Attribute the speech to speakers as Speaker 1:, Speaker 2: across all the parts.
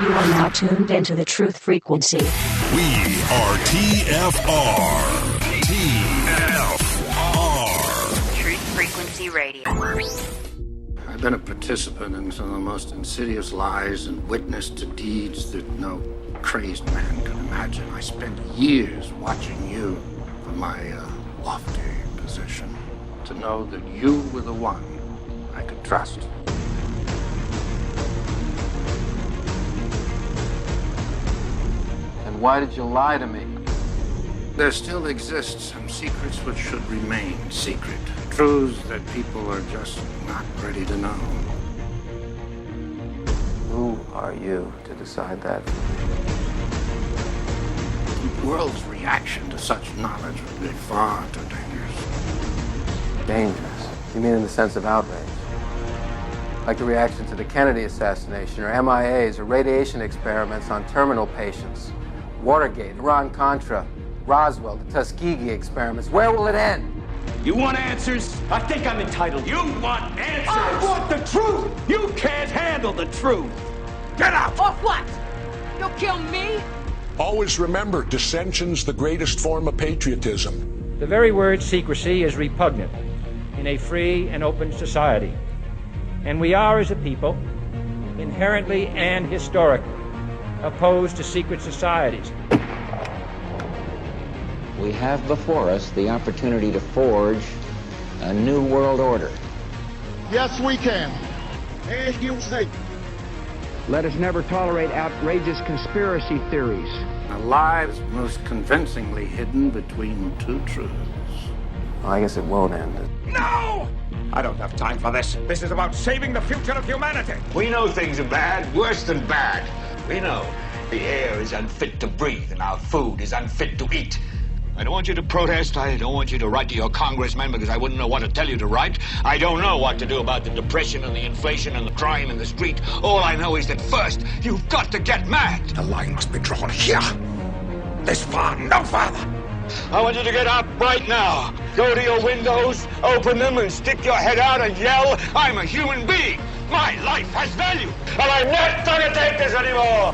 Speaker 1: You are now tuned into the truth frequency.
Speaker 2: We are TFR. TFR.
Speaker 3: Truth Frequency Radio.
Speaker 4: I've been a participant in some of the most insidious lies and witnessed to deeds that no crazed man could imagine. I spent years watching you from my lofty position to know that you were the one I could trust.
Speaker 5: And why did you lie to me?
Speaker 4: There still exist some secrets which should remain secret. Truths that people are just not ready to know.
Speaker 5: Who are you to decide that?
Speaker 4: The world's reaction to such knowledge would be far too dangerous.
Speaker 5: Dangerous? You mean in the sense of outrage? Like the reaction to the Kennedy assassination, or MIAs, or radiation experiments on terminal patients. Watergate, Iran-Contra, Roswell, the Tuskegee experiments. Where will it end?
Speaker 6: You want answers? I think I'm entitled. You want answers? I want the truth! You can't handle the truth! Get out!
Speaker 7: Or what? You'll kill me?
Speaker 8: Always remember, dissension's the greatest form of patriotism.
Speaker 9: The very word secrecy is repugnant in a free and open society. And we are, as a people, inherently and historically opposed to secret societies.
Speaker 10: We have before us the opportunity to forge a new world order.
Speaker 11: Yes, we can. As you say.
Speaker 12: Let us never tolerate outrageous conspiracy theories.
Speaker 4: A lie is most convincingly hidden between two truths.
Speaker 5: Well, I guess it won't end.
Speaker 6: No! I don't have time for this. This is about saving the future of humanity.
Speaker 13: We know things are bad, worse than bad. We know the air is unfit to breathe and our food is unfit to eat. I don't want you to protest. I don't want you to write to your congressman because I wouldn't know what to tell you to write. I don't know what to do about the depression and the inflation and the crime in the street. All I know is that first, you've got to get mad.
Speaker 8: The line must be drawn here. This far, no farther.
Speaker 13: I want you to get up right now. Go to your windows, open them, and stick your head out and yell, I'm a human being. My life has value, and I'm not going to take this anymore.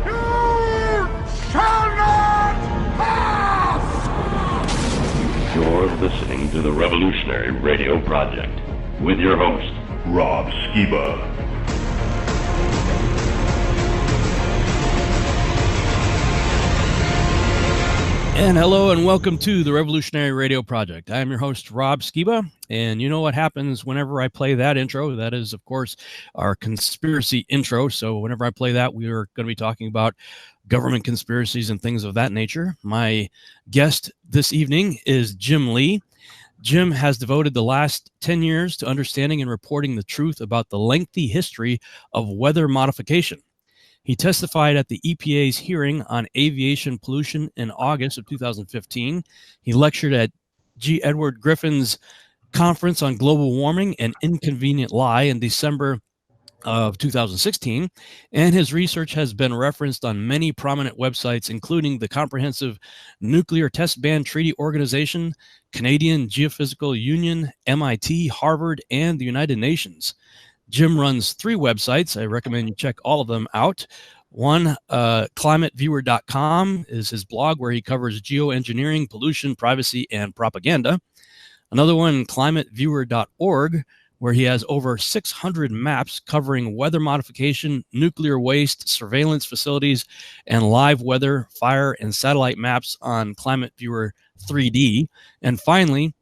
Speaker 6: You shall not pass!
Speaker 14: You're listening to the Revolutionary Radio Project with your host, Rob Skiba.
Speaker 15: And hello and welcome to the Revolutionary Radio Project. I am your host, Rob Skiba, and you know what happens whenever I play that intro. That is, of course, our conspiracy intro. So whenever I play that, we are going to be talking about government conspiracies and things of that nature. My guest this evening is Jim Lee. Jim has devoted the last 10 years to understanding and reporting the truth about the lengthy history of weather modification. He testified at the EPA's hearing on aviation pollution in August of 2015. He lectured at G. Edward Griffin's Conference on Global Warming, An Inconvenient Lie, in December of 2016. And his research has been referenced on many prominent websites, including the Comprehensive Nuclear Test Ban Treaty Organization, Canadian Geophysical Union, MIT, Harvard, and the United Nations. Jim runs 3 websites. I recommend you check all of them out. One, climateviewer.com is his blog where he covers geoengineering, pollution, privacy, and propaganda. Another one, climateviewer.org, where he has over 600 maps covering weather modification, nuclear waste, surveillance facilities, and live weather, fire, and satellite maps on Climate Viewer 3D. And finally,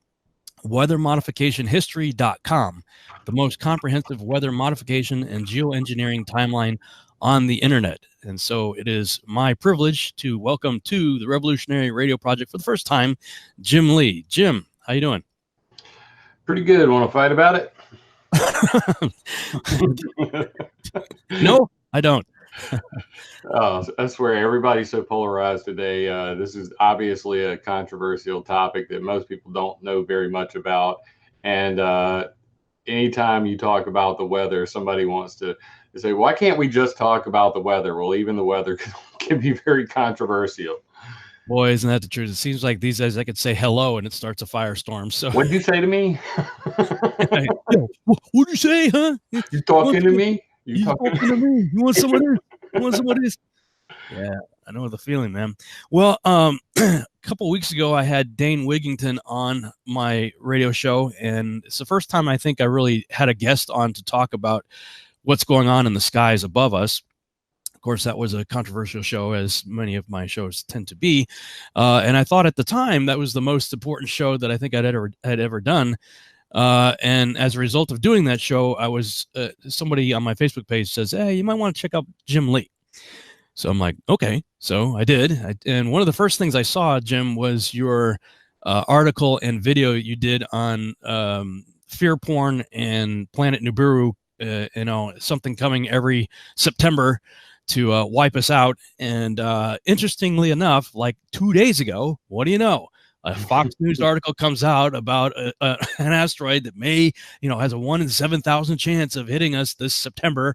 Speaker 15: weathermodificationhistory.com, the most comprehensive weather modification and geoengineering timeline on the internet. And so it is my privilege to welcome to the Revolutionary Radio Project for the first time, Jim Lee. Jim, how you doing?
Speaker 16: Pretty good. Want to fight about it?
Speaker 15: No, I don't.
Speaker 16: Oh, I swear everybody's so polarized today. This is obviously a controversial topic that most people don't know very much about. And anytime you talk about the weather, somebody wants to say, why can't we just talk about the weather? Well, even the weather can be very controversial.
Speaker 15: Boy, isn't that the truth? It seems like these days I could say hello and it starts a firestorm. So
Speaker 16: what'd you say to me?
Speaker 15: What'd you say, huh?
Speaker 16: You talking to me?
Speaker 15: He's talking to me. You want some of this? You want some of this? Yeah, I know the feeling, man. Well, a couple weeks ago, I had Dane Wigington on my radio show, and it's the first time I think I really had a guest on to talk about what's going on in the skies above us. Of course, that was a controversial show, as many of my shows tend to be. And I thought at the time that was the most important show that I think I'd ever done. And as a result of doing that show, I was somebody on my Facebook page says, "Hey, you might want to check out Jim Lee." So I'm like, okay. So I did. And one of the first things I saw, Jim, was your article and video you did on fear porn and Planet Nibiru, something coming every September to wipe us out. And interestingly enough, like 2 days ago, what do you know? A Fox News article comes out about an asteroid that may, has a 1 in 7,000 chance of hitting us this September.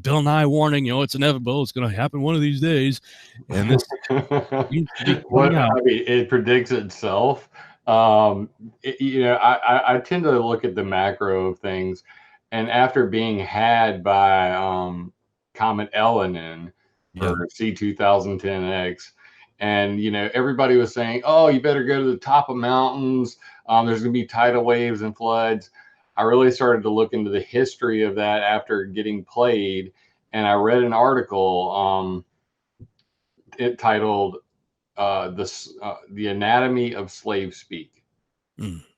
Speaker 15: Bill Nye warning, it's inevitable. It's going to happen one of these days. And this,
Speaker 16: it predicts itself. I tend to look at the macro of things, and after being had by Comet Elenin for C2010X, and everybody was saying, "Oh, you better go to the top of mountains. There's going to be tidal waves and floods." I really started to look into the history of that after getting played, and I read an article it titled "The Anatomy of Slave Speak,"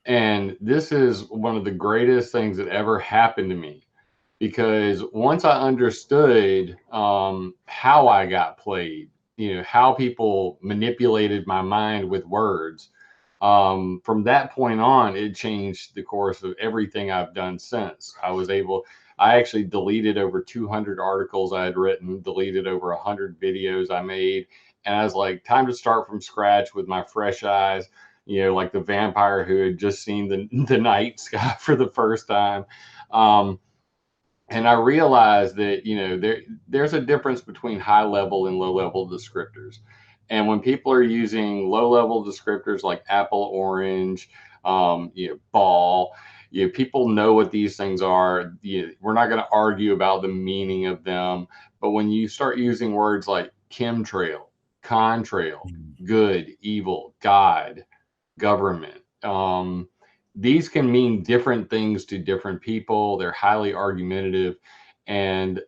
Speaker 16: and this is one of the greatest things that ever happened to me, because once I understood how I got played, how people manipulated my mind with words. From that point on, it changed the course of everything I've done since. I actually deleted over 200 articles I had written, deleted over 100 videos I made. And I was like, time to start from scratch with my fresh eyes, like the vampire who had just seen the night sky for the first time. And I realized that, there's a difference between high level and low level descriptors. And when people are using low level descriptors like apple, orange, ball, people know what these things are. We're not going to argue about the meaning of them. But when you start using words like chemtrail, contrail, good, evil, God, government, these can mean different things to different people. They're highly argumentative. And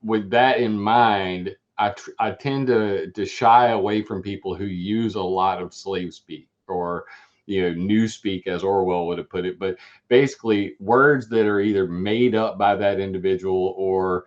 Speaker 16: with that in mind, I tend to shy away from people who use a lot of slave speak, or new speak, as Orwell would have put it. But basically, words that are either made up by that individual or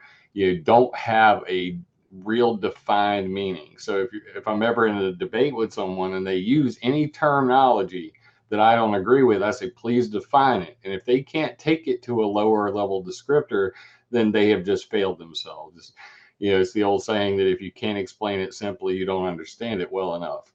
Speaker 16: don't have a real defined meaning. So if I'm ever in a debate with someone and they use any terminology that I don't agree with, I say, please define it. And if they can't take it to a lower level descriptor, then they have just failed themselves. It's the old saying that if you can't explain it simply, you don't understand it well enough.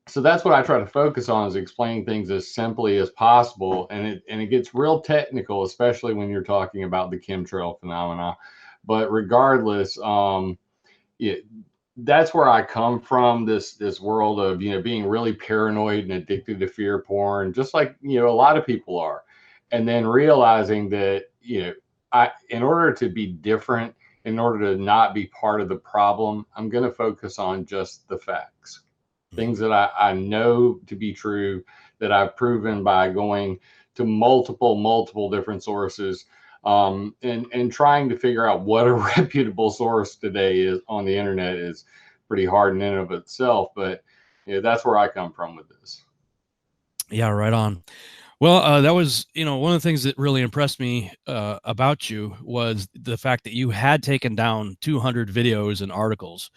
Speaker 16: So that's what I try to focus on, is explaining things as simply as possible. And it gets real technical, especially when you're talking about the chemtrail phenomena. But regardless, that's where I come from, this world of, being really paranoid and addicted to fear porn, just like, a lot of people are. And then realizing that, in order to be different, in order to not be part of the problem, I'm going to focus on just the facts, things that I know to be true, that I've proven by going to multiple different sources, and trying to figure out what a reputable source today is on the internet is pretty hard in and of itself. But that's where I come from with this.
Speaker 15: Yeah, right on. Well, that was, one of the things that really impressed me about you was the fact that you had taken down 200 videos and articles.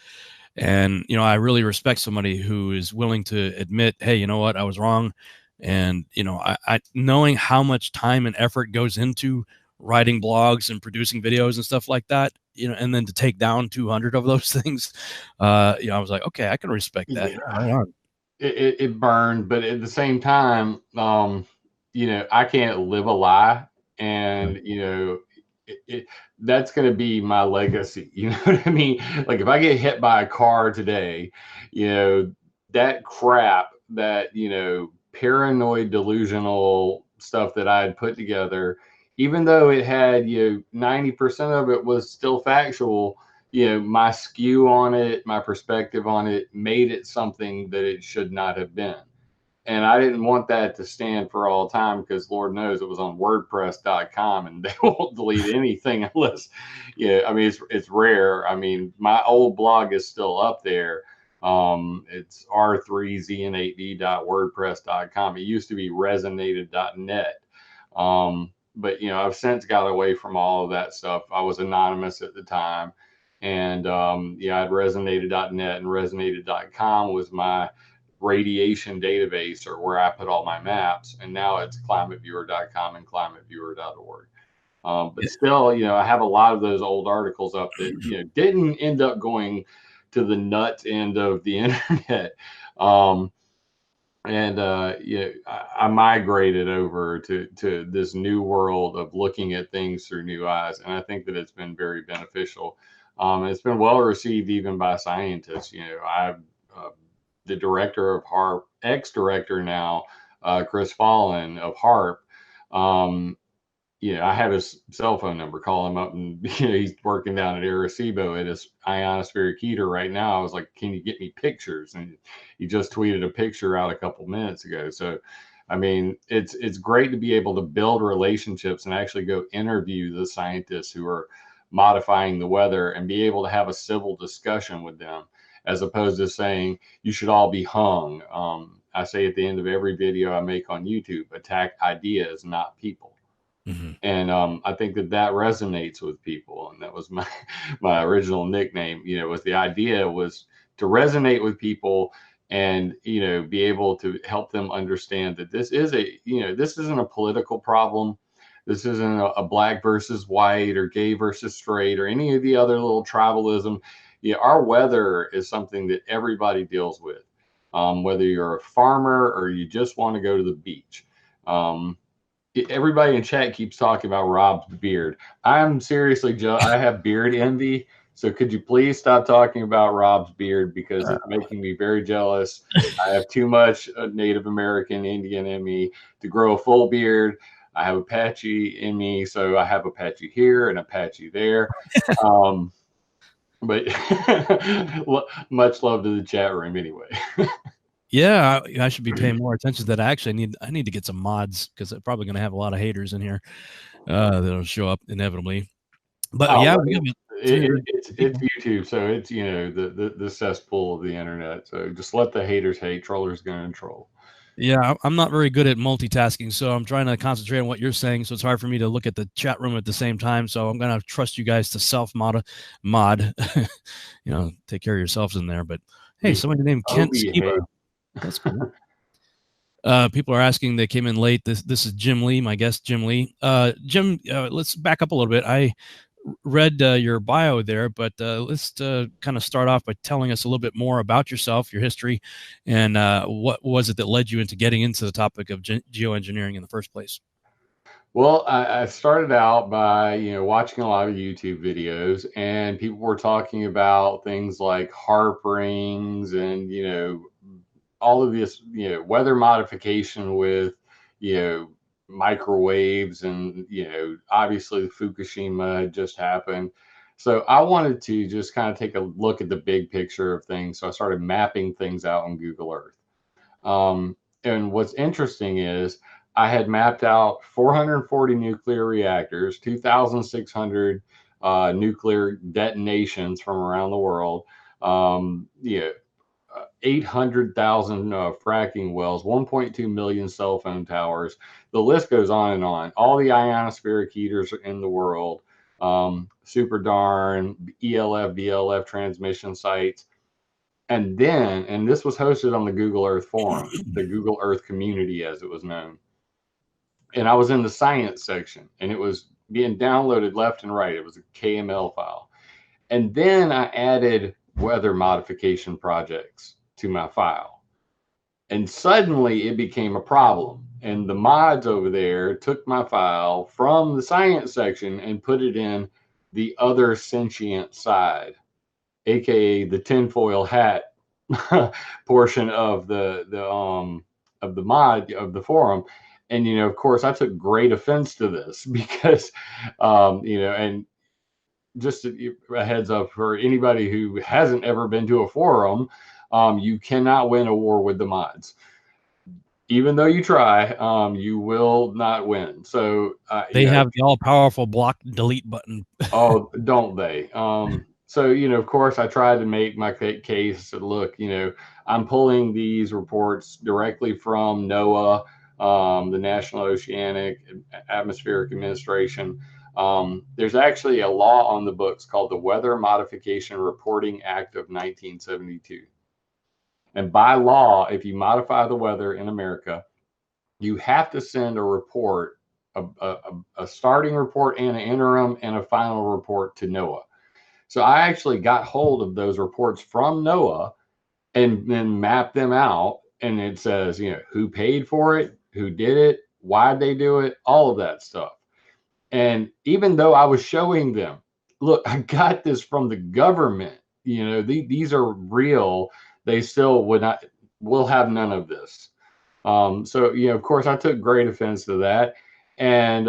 Speaker 15: And, I really respect somebody who is willing to admit, hey, you know what, I was wrong. And, I knowing how much time and effort goes into writing blogs and producing videos and stuff like that, and then to take down 200 of those things, I was like, okay, I can respect that.
Speaker 16: Yeah.
Speaker 15: Right on.
Speaker 16: It burned, but at the same time, I can't live a lie, and that's going to be my legacy. You know what I mean? Like, if I get hit by a car today, that crap, that paranoid, delusional stuff that I had put together, even though it had 90% of it was still factual, my skew on it, my perspective on it made it something that it should not have been. And I didn't want that to stand for all time, because Lord knows it was on WordPress.com, and they won't delete anything unless, I mean, it's rare. I mean, my old blog is still up there. It's r3zn8d.wordpress.com. It used to be resonated.net. But I've since got away from all of that stuff. I was anonymous at the time, and I had resonated.net, and resonated.com was my radiation database, or where I put all my maps, and now it's climateviewer.com and climateviewer.org. But still, I have a lot of those old articles up that didn't end up going to the nuts end of the internet. I migrated over to this new world of looking at things through new eyes, and I think that it's been very beneficial. It's been well received even by scientists. I've the director of HARP, ex-director now, Chris Fallon of HARP. I have his cell phone number. Call him up, and he's working down at Arecibo at his ionospheric heater right now. I was like, "Can you get me pictures?" And he just tweeted a picture out a couple minutes ago. So, I mean, it's great to be able to build relationships and actually go interview the scientists who are modifying the weather, and be able to have a civil discussion with them, as opposed to saying you should all be hung. I say at the end of every video I make on YouTube, attack ideas, not people. Mm-hmm. And I think that resonates with people. And that was my original nickname, was the idea was to resonate with people, and, be able to help them understand that this is this isn't a political problem. This isn't a black versus white, or gay versus straight, or any of the other little tribalism. Our weather is something that everybody deals with, whether you're a farmer or you just want to go to the beach. Everybody in chat keeps talking about Rob's beard. I'm seriously, I have beard envy. So could you please stop talking about Rob's beard, because it's making me very jealous. I have too much Native American Indian in me to grow a full beard. I have Apache in me, so I have Apache here and Apache there. But much love to the chat room anyway.
Speaker 15: Yeah, I should be paying more attention to that. Actually, I need to get some mods, because I'm probably going to have a lot of haters in here that'll show up inevitably. But
Speaker 16: it's YouTube, so it's the cesspool of the internet. So just let the haters hate. Trollers going to troll.
Speaker 15: Yeah, I'm not very good at multitasking, so I'm trying to concentrate on what you're saying. So it's hard for me to look at the chat room at the same time. So I'm going to trust you guys to self-mod, take care of yourselves in there. But hey, somebody named Kent Skiba. That's cool. People are asking, they came in late. This is Jim Lee, my guest, Jim Lee. Jim, let's back up a little bit. I read your bio there, but let's kind of start off by telling us a little bit more about yourself, your history, and what was it that led you into getting into the topic of geoengineering in the first place?
Speaker 16: Well, I started out by, watching a lot of YouTube videos, and people were talking about things like HARP rings and, all of this, weather modification with, microwaves, and, obviously Fukushima had just happened. So I wanted to just kind of take a look at the big picture of things. So I started mapping things out on Google Earth. And what's interesting is I had mapped out 440 nuclear reactors, 2,600 nuclear detonations from around the world, 800,000 fracking wells, 1.2 million cell phone towers. The list goes on and on. All the ionospheric heaters in the world, super darn, ELF, VLF transmission sites. And this was hosted on the Google Earth Forum, the Google Earth community as it was known. And I was in the science section, and it was being downloaded left and right. It was a KML file. And then I added weather modification projects to my file. And suddenly it became a problem. And the mods over there took my file from the science section and put it in the other sentient side, aka the tinfoil hat portion of the mod of the forum. And, of course, I took great offense to this because, and just a heads up for anybody who hasn't ever been to a forum, you cannot win a war with the mods. Even though you try, you will not win. So
Speaker 15: they have the all-powerful block delete button.
Speaker 16: Oh, don't they? So, of course, I tried to make my case. Look, I'm pulling these reports directly from NOAA, the National Oceanic Atmospheric Administration. There's actually a law on the books called the Weather Modification Reporting Act of 1972. And by law, if you modify the weather in America, you have to send a report, a starting report and an interim and a final report to NOAA. So I actually got hold of those reports from NOAA and then mapped them out. And it says, who paid for it, who did it, why they do it, all of that stuff. And even though I was showing them, look, I got this from the government, these are real, they still will have none of this. So, of course, I took great offense to that. And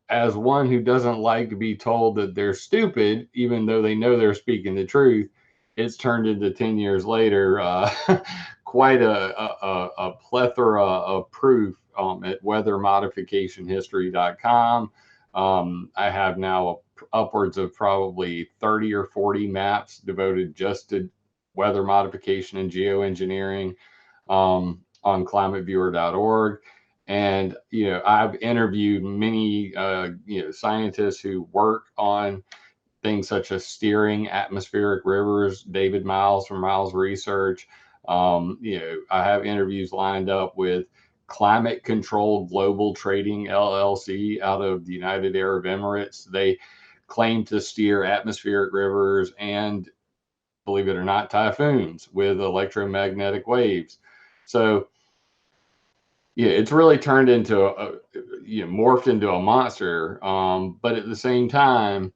Speaker 16: as one who doesn't like to be told that they're stupid, even though they know they're speaking the truth, it's turned into 10 years later quite a plethora of proof at weathermodificationhistory.com. I have now upwards of probably 30 or 40 maps devoted just to weather modification and geoengineering on climateviewer.org. And, I've interviewed many, scientists who work on things such as steering atmospheric rivers, David Miles from Miles Research. I have interviews lined up with Climate Control Global Trading LLC out of the United Arab Emirates. They claim to steer atmospheric rivers and, believe it or not, typhoons with electromagnetic waves. So, it's really turned into morphed into a monster. But at the same time,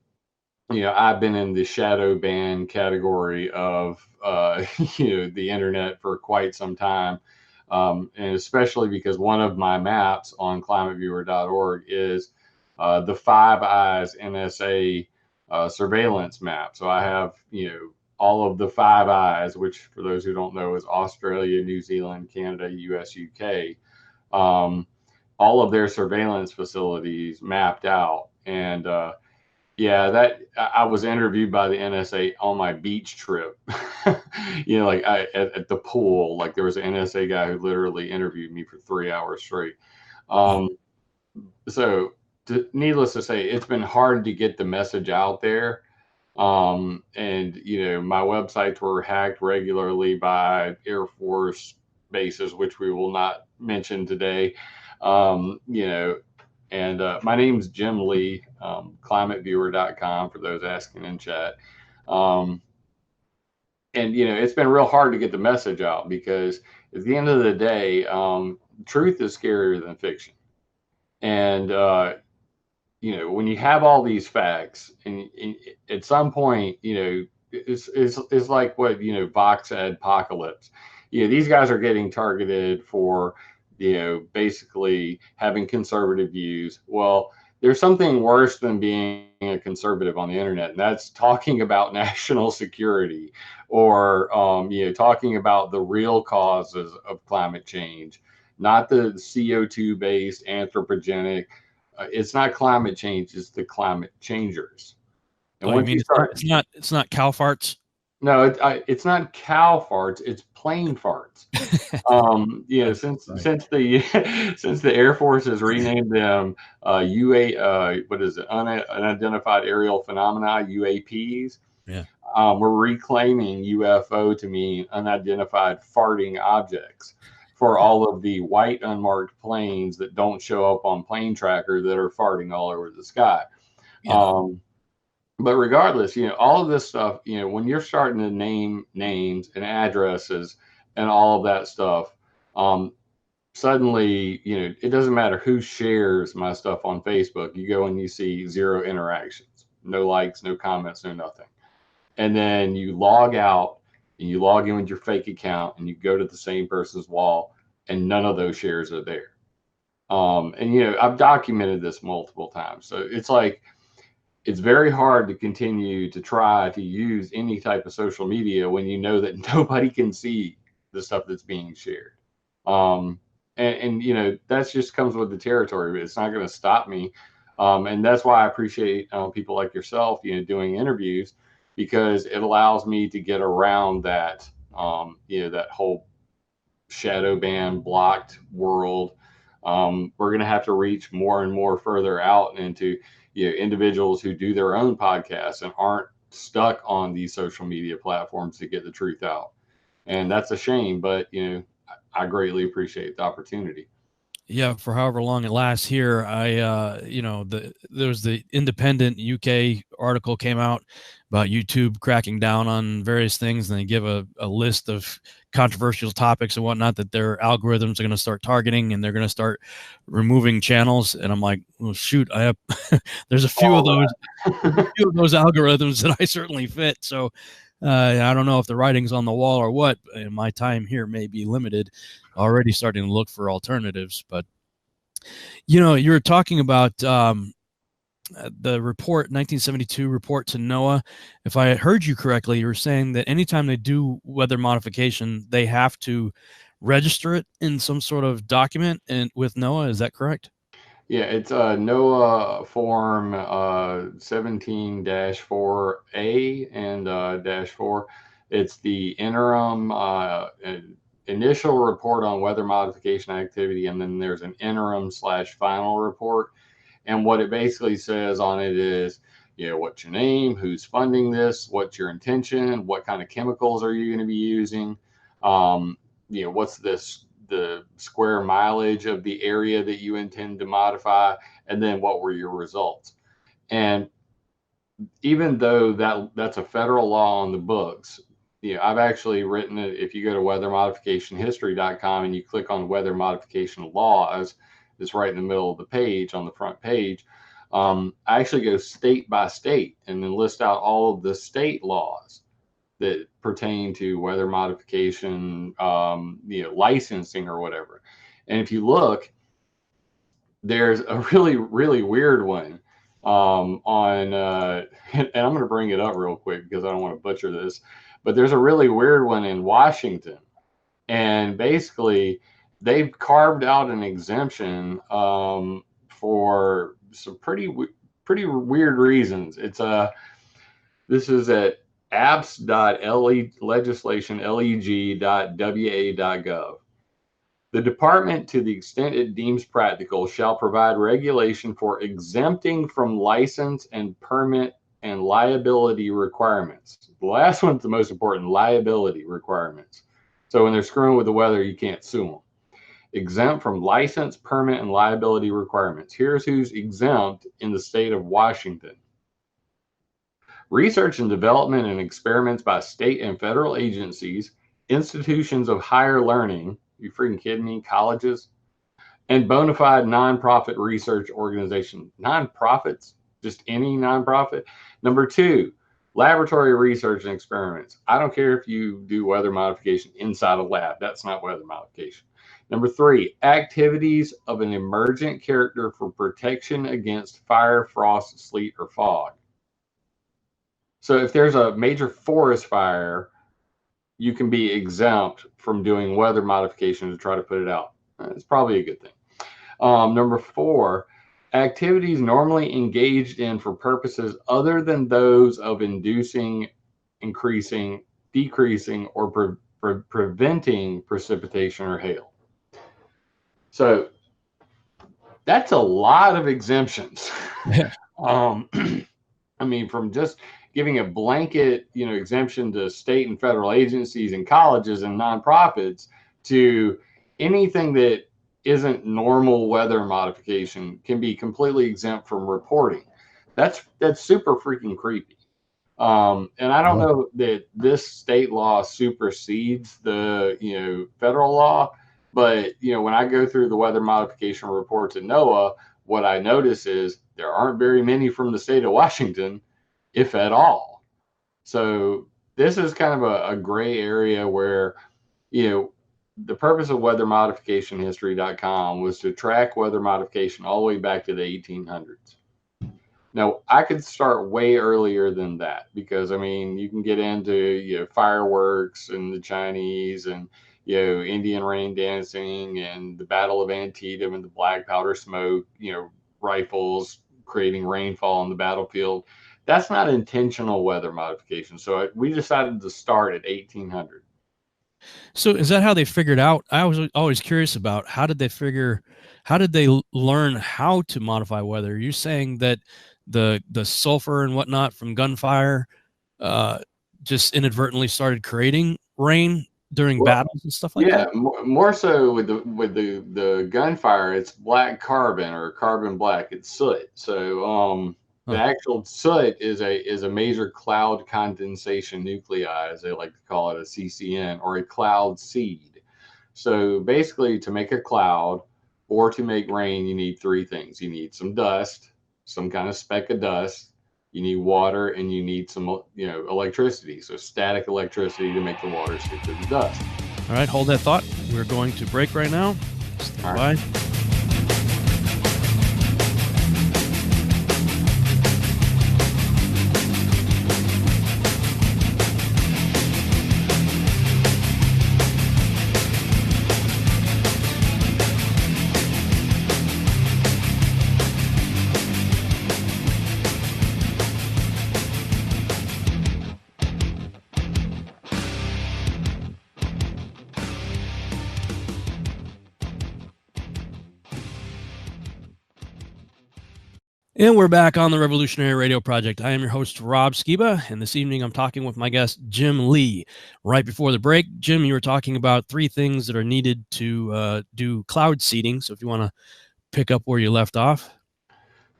Speaker 16: I've been in the shadow ban category of, the internet for quite some time. And especially because one of my maps on climateviewer.org is the Five Eyes NSA surveillance map. So I have, all of the Five Eyes, which for those who don't know is Australia, New Zealand, Canada, US, UK. All of their surveillance facilities mapped out. And that I was interviewed by the NSA on my beach trip, at the pool. Like there was an NSA guy who literally interviewed me for 3 hours straight. So needless to say, it's been hard to get the message out there. And, my websites were hacked regularly by Air Force bases, which we will not mention today. And my name's Jim Lee, climateviewer.com for those asking in chat. And, it's been real hard to get the message out because at the end of the day, truth is scarier than fiction. And, when you have all these facts and at some point, it's like what, Vox Adpocalypse. These guys are getting targeted for, basically having conservative views. Well, there's something worse than being a conservative on the internet, and that's talking about national security or, talking about the real causes of climate change, not the CO2 based anthropogenic. It's not climate change; it's the climate changers.
Speaker 15: And once you start, it's not cow farts.
Speaker 16: No, it's not cow farts. It's plane farts. Since the Air Force has renamed them unidentified aerial phenomena, UAPs.
Speaker 15: Yeah.
Speaker 16: We're reclaiming UFO to mean unidentified farting objects for all of the white unmarked planes that don't show up on Plane Tracker that are farting all over the sky. Yeah. But regardless, all of this stuff, when you're starting to name names and addresses and all of that stuff, suddenly, it doesn't matter who shares my stuff on Facebook. You go and you see 0 interactions, no likes, no comments, no nothing. And then you log out and you log in with your fake account and you go to the same person's wall and none of those shares are there. And, you know, I've documented this multiple times. So it's like, it's very hard to continue to try to use any type of social media when you know that nobody can see the stuff that's being shared. And you know, that's just comes with the territory, but it's not going to stop me. And that's why I appreciate people like yourself, you know, doing interviews, because it allows me to get around that, you know, that whole shadow ban blocked world. We're going to have to reach more and more further out into, you know, individuals who do their own podcasts and aren't stuck on these social media platforms to get the truth out. And that's a shame, but, you know, I greatly appreciate the opportunity.
Speaker 15: Yeah, for however long it lasts here, you know, there was the independent UK article came out about YouTube cracking down on various things, and they give a list of controversial topics and whatnot that their algorithms are going to start targeting, and they're going to start removing channels. And I'm like, well, shoot, I have there's a few of those algorithms that I certainly fit. So I don't know if the writing's on the wall or what. And my time here may be limited. Already starting to look for alternatives, but you know, you were talking about the report, 1972 report to NOAA. If I heard you correctly, you were saying that anytime they do weather modification, they have to register it in some sort of document and with NOAA. Is that correct?
Speaker 16: Yeah, it's NOAA form 17-4A and -4. It's the interim initial report on weather modification activity, and then there's an interim/final report. And what it basically says on it is, you know, what's your name, who's funding this, what's your intention, what kind of chemicals are you going to be using, you know, what's the square mileage of the area that you intend to modify, and then what were your results. And even though that's a federal law on the books, you know, I've actually written it. If you go to weathermodificationhistory.com and you click on weather modification laws, it's right in the middle of the page on the front page. I actually go state by state and then list out all of the state laws that pertain to weather modification, you know, licensing or whatever. And if you look, there's a really, really weird one on, and I'm going to bring it up real quick because I don't want to butcher this, but there's a really weird one in Washington. And basically, they've carved out an exemption for some pretty weird reasons. It's this is at apps.legislation.leg.wa.gov. The department, to the extent it deems practical, shall provide regulation for exempting from license and permit and liability requirements. The last one's the most important, liability requirements. So when they're screwing with the weather, you can't sue them. Exempt from license, permit, and liability requirements. Here's who's exempt in the state of Washington. Research and development and experiments by state and federal agencies, institutions of higher learning, you freaking kidding me, colleges, and bona fide nonprofit research organization. Nonprofits, just any nonprofit. Number 2, laboratory research and experiments. I don't care if you do weather modification inside a lab. That's not weather modification. Number 3, activities of an emergent character for protection against fire, frost, sleet, or fog. So if there's a major forest fire, you can be exempt from doing weather modification to try to put it out. It's probably a good thing. Number 4, activities normally engaged in for purposes other than those of inducing, increasing, decreasing, or preventing precipitation or hail. So that's a lot of exemptions.
Speaker 15: Yeah.
Speaker 16: I mean, from just giving a blanket, you know, exemption to state and federal agencies and colleges and nonprofits to anything that isn't normal weather modification can be completely exempt from reporting. That's super freaking creepy. And I don't know that this state law supersedes the, you know, federal law, but, you know, when I go through the weather modification reports at NOAA, what I notice is there aren't very many from the state of Washington, if at all. So this is kind of a gray area where, you know, the purpose of weathermodificationhistory.com was to track weather modification all the way back to the 1800s. Now, I could start way earlier than that because, I mean, you can get into, fireworks and the Chinese and, Indian rain dancing and the Battle of Antietam and the black powder smoke, rifles creating rainfall on the battlefield. That's not intentional weather modification. So we decided to start at 1800.
Speaker 15: So is that how they figured out? I was always curious about how did they learn how to modify weather? Are you saying that the sulfur and whatnot from gunfire just inadvertently started creating rain during battles and stuff like that?
Speaker 16: Yeah, more so with the gunfire, it's black carbon or carbon black. It's soot. So the actual soot is a major cloud condensation nuclei, as they like to call it, a CCN, or a cloud seed. So basically, to make a cloud or to make rain, you need three things. You need some dust, some kind of speck of dust. You need water, and you need some, electricity. So static electricity to make the water stick to the dust.
Speaker 15: All right, hold that thought. We're going to break right now. Stand by. And we're back on the Revolutionary Radio Project. I am your host, Rob Skiba, and this evening I'm talking with my guest, Jim Lee. Right before the break, Jim, you were talking about three things that are needed to do cloud seeding. So if you want to pick up where you left off.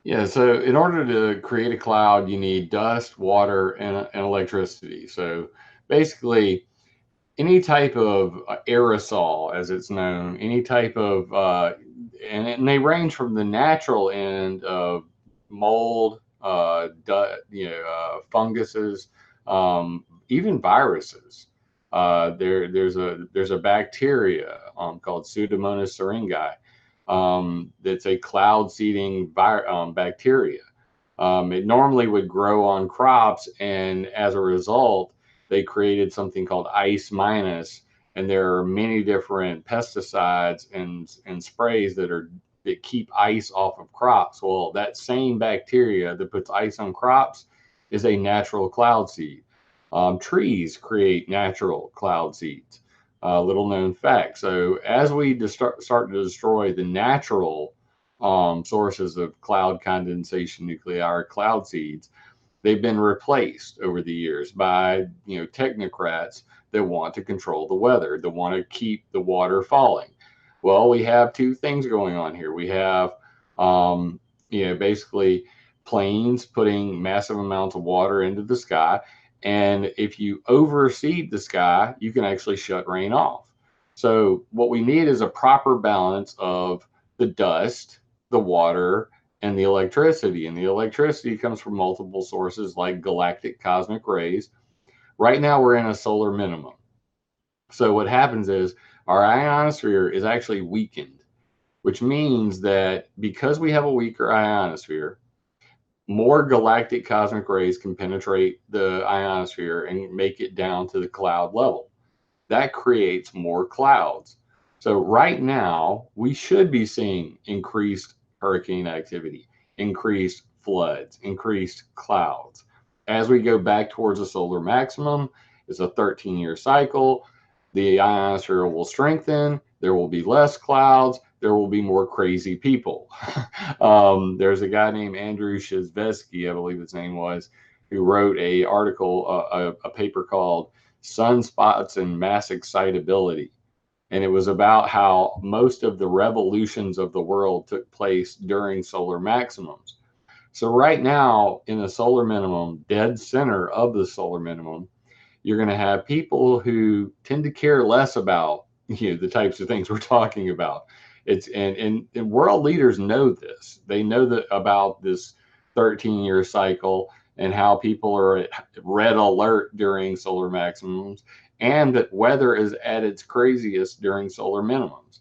Speaker 16: Yeah, so in order to create a cloud, you need dust, water, and electricity. So basically, any type of aerosol, as it's known, any type of, and they range from the natural end of mold, funguses, even viruses. There's a bacteria called Pseudomonas syringae that's a cloud seeding bacteria. It normally would grow on crops, and as a result, they created something called ice minus, and there are many different pesticides and sprays that keep ice off of crops. Well, that same bacteria that puts ice on crops is a natural cloud seed. Trees create natural cloud seeds. Little known fact. So as we start to destroy the natural sources of cloud condensation nuclei, or cloud seeds, they've been replaced over the years by technocrats that want to control the weather, that want to keep the water falling. Well, we have two things going on here. We have basically planes putting massive amounts of water into the sky, and if you overseed the sky, you can actually shut rain off. So what we need is a proper balance of the dust, the water, and the electricity. And the electricity comes from multiple sources like galactic cosmic rays. Right now we're in a solar minimum. So what happens is our ionosphere is actually weakened, which means that because we have a weaker ionosphere, more galactic cosmic rays can penetrate the ionosphere and make it down to the cloud level. That creates more clouds. So right now, we should be seeing increased hurricane activity, increased floods, increased clouds. As we go back towards a solar maximum, it's a 13-year cycle. The ionosphere will strengthen. There will be less clouds. There will be more crazy people. There's a guy named Andrew Shizvesky, I believe his name was, who wrote a paper called Sunspots and Mass Excitability. And it was about how most of the revolutions of the world took place during solar maximums. So right now, in the solar minimum, dead center of the solar minimum, you're going to have people who tend to care less about the types of things we're talking about. And world leaders know this. They know that about this 13-year cycle and how people are at red alert during solar maximums and that weather is at its craziest during solar minimums.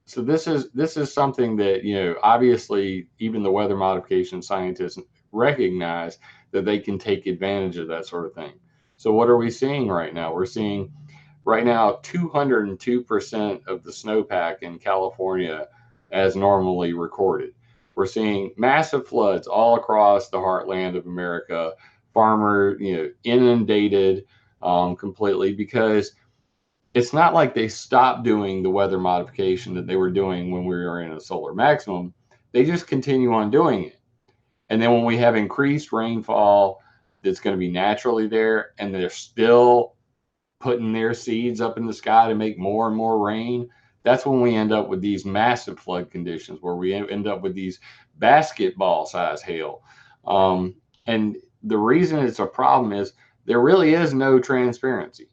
Speaker 16: So this is something that, obviously even the weather modification scientists recognize that they can take advantage of that sort of thing. So what are we seeing right now? We're seeing right now 202% of the snowpack in California as normally recorded. We're seeing massive floods all across the heartland of America, farmer, inundated completely, because it's not like they stopped doing the weather modification that they were doing when we were in a solar maximum. They just continue on doing it. And then when we have increased rainfall that's going to be naturally there, and they're still putting their seeds up in the sky to make more and more rain, that's when we end up with these massive flood conditions, where we end up with these basketball size hail. And the reason it's a problem is there really is no transparency.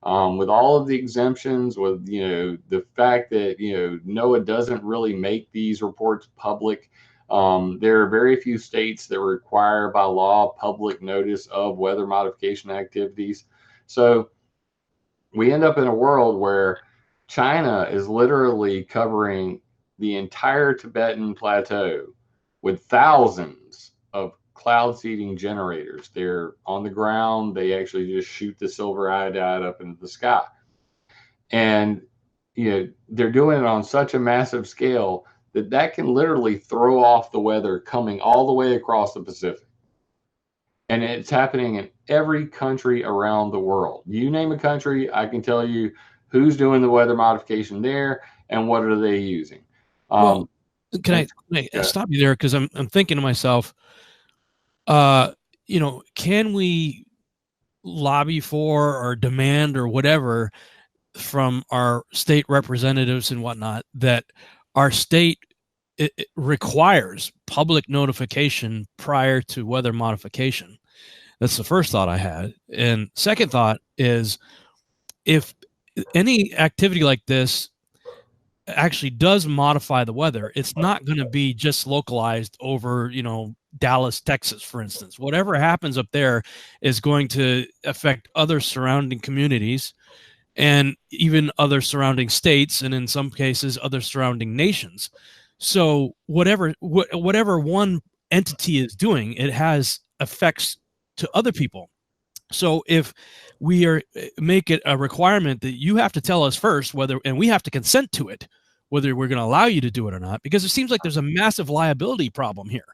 Speaker 16: With all of the exemptions, with the fact that NOAA doesn't really make these reports public, there are very few states that require by law public notice of weather modification activities. So we end up in a world where China is literally covering the entire Tibetan plateau with thousands of cloud seeding generators. They're on the ground. They actually just shoot the silver iodide up into the sky. And they're doing it on such a massive scale that can literally throw off the weather coming all the way across the Pacific. And it's happening in every country around the world. You name a country, I can tell you who's doing the weather modification there and what are they using.
Speaker 15: Well, can I stop you there? Because I'm thinking to myself, can we lobby for or demand or whatever from our state representatives and whatnot that our state it requires public notification prior to weather modification? That's the first thought I had. And second thought is, if any activity like this actually does modify the weather, it's not going to be just localized over, Dallas, Texas, for instance. Whatever happens up there is going to affect other surrounding communities and even other surrounding states, and in some cases, other surrounding nations. So whatever one entity is doing, it has effects to other people. So if we make it a requirement that you have to tell us first and we have to consent to it, whether we're going to allow you to do it or not, because it seems like there's a massive liability problem here.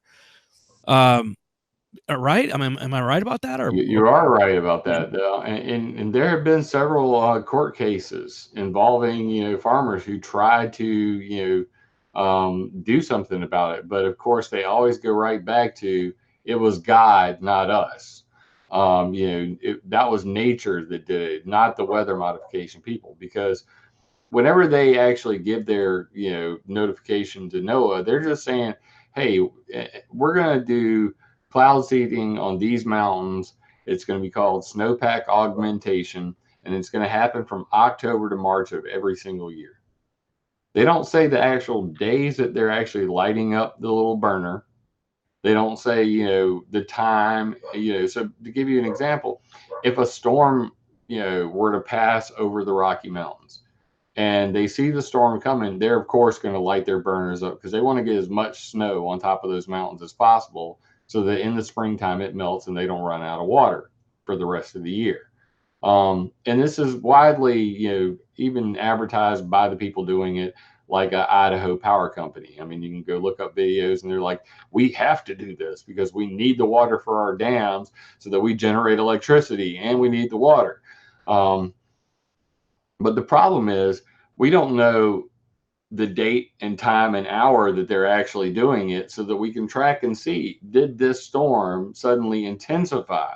Speaker 15: Right? Am I right about that? Or
Speaker 16: you are right about that. And there have been several court cases involving farmers who tried to do something about it, but of course they always go right back to it was God, not us. That was nature that did it, not the weather modification people, because whenever they actually give their notification to NOAA, they're just saying, hey, we're going to do cloud seeding on these mountains. It's going to be called snowpack augmentation, and it's going to happen from October to March of every single year. They don't say the actual days that they're actually lighting up the little burner. They don't say, the time, so to give you an example, if a storm, were to pass over the Rocky Mountains and they see the storm coming, they're of course going to light their burners up because they want to get as much snow on top of those mountains as possible so that in the springtime it melts and they don't run out of water for the rest of the year. And this is widely, even advertised by the people doing it, like Idaho Power Company. I mean, you can go look up videos and they're like, we have to do this because we need the water for our dams so that we generate electricity and we need the water. But the problem is we don't know the date and time and hour that they're actually doing it so that we can track and see, did this storm suddenly intensify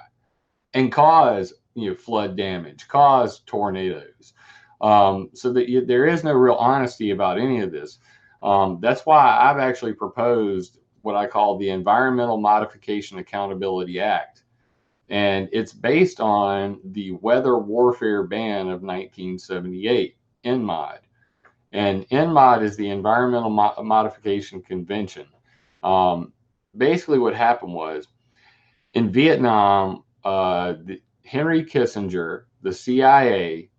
Speaker 16: and cause flood damage, cause tornadoes? So that there is no real honesty about any of this. That's why I've actually proposed what I call the Environmental Modification Accountability Act. And it's based on the Weather Warfare Ban of 1978, NMOD. And NMOD is the Environmental Modification Convention. Basically what happened was, in Vietnam, Henry Kissinger the CIA,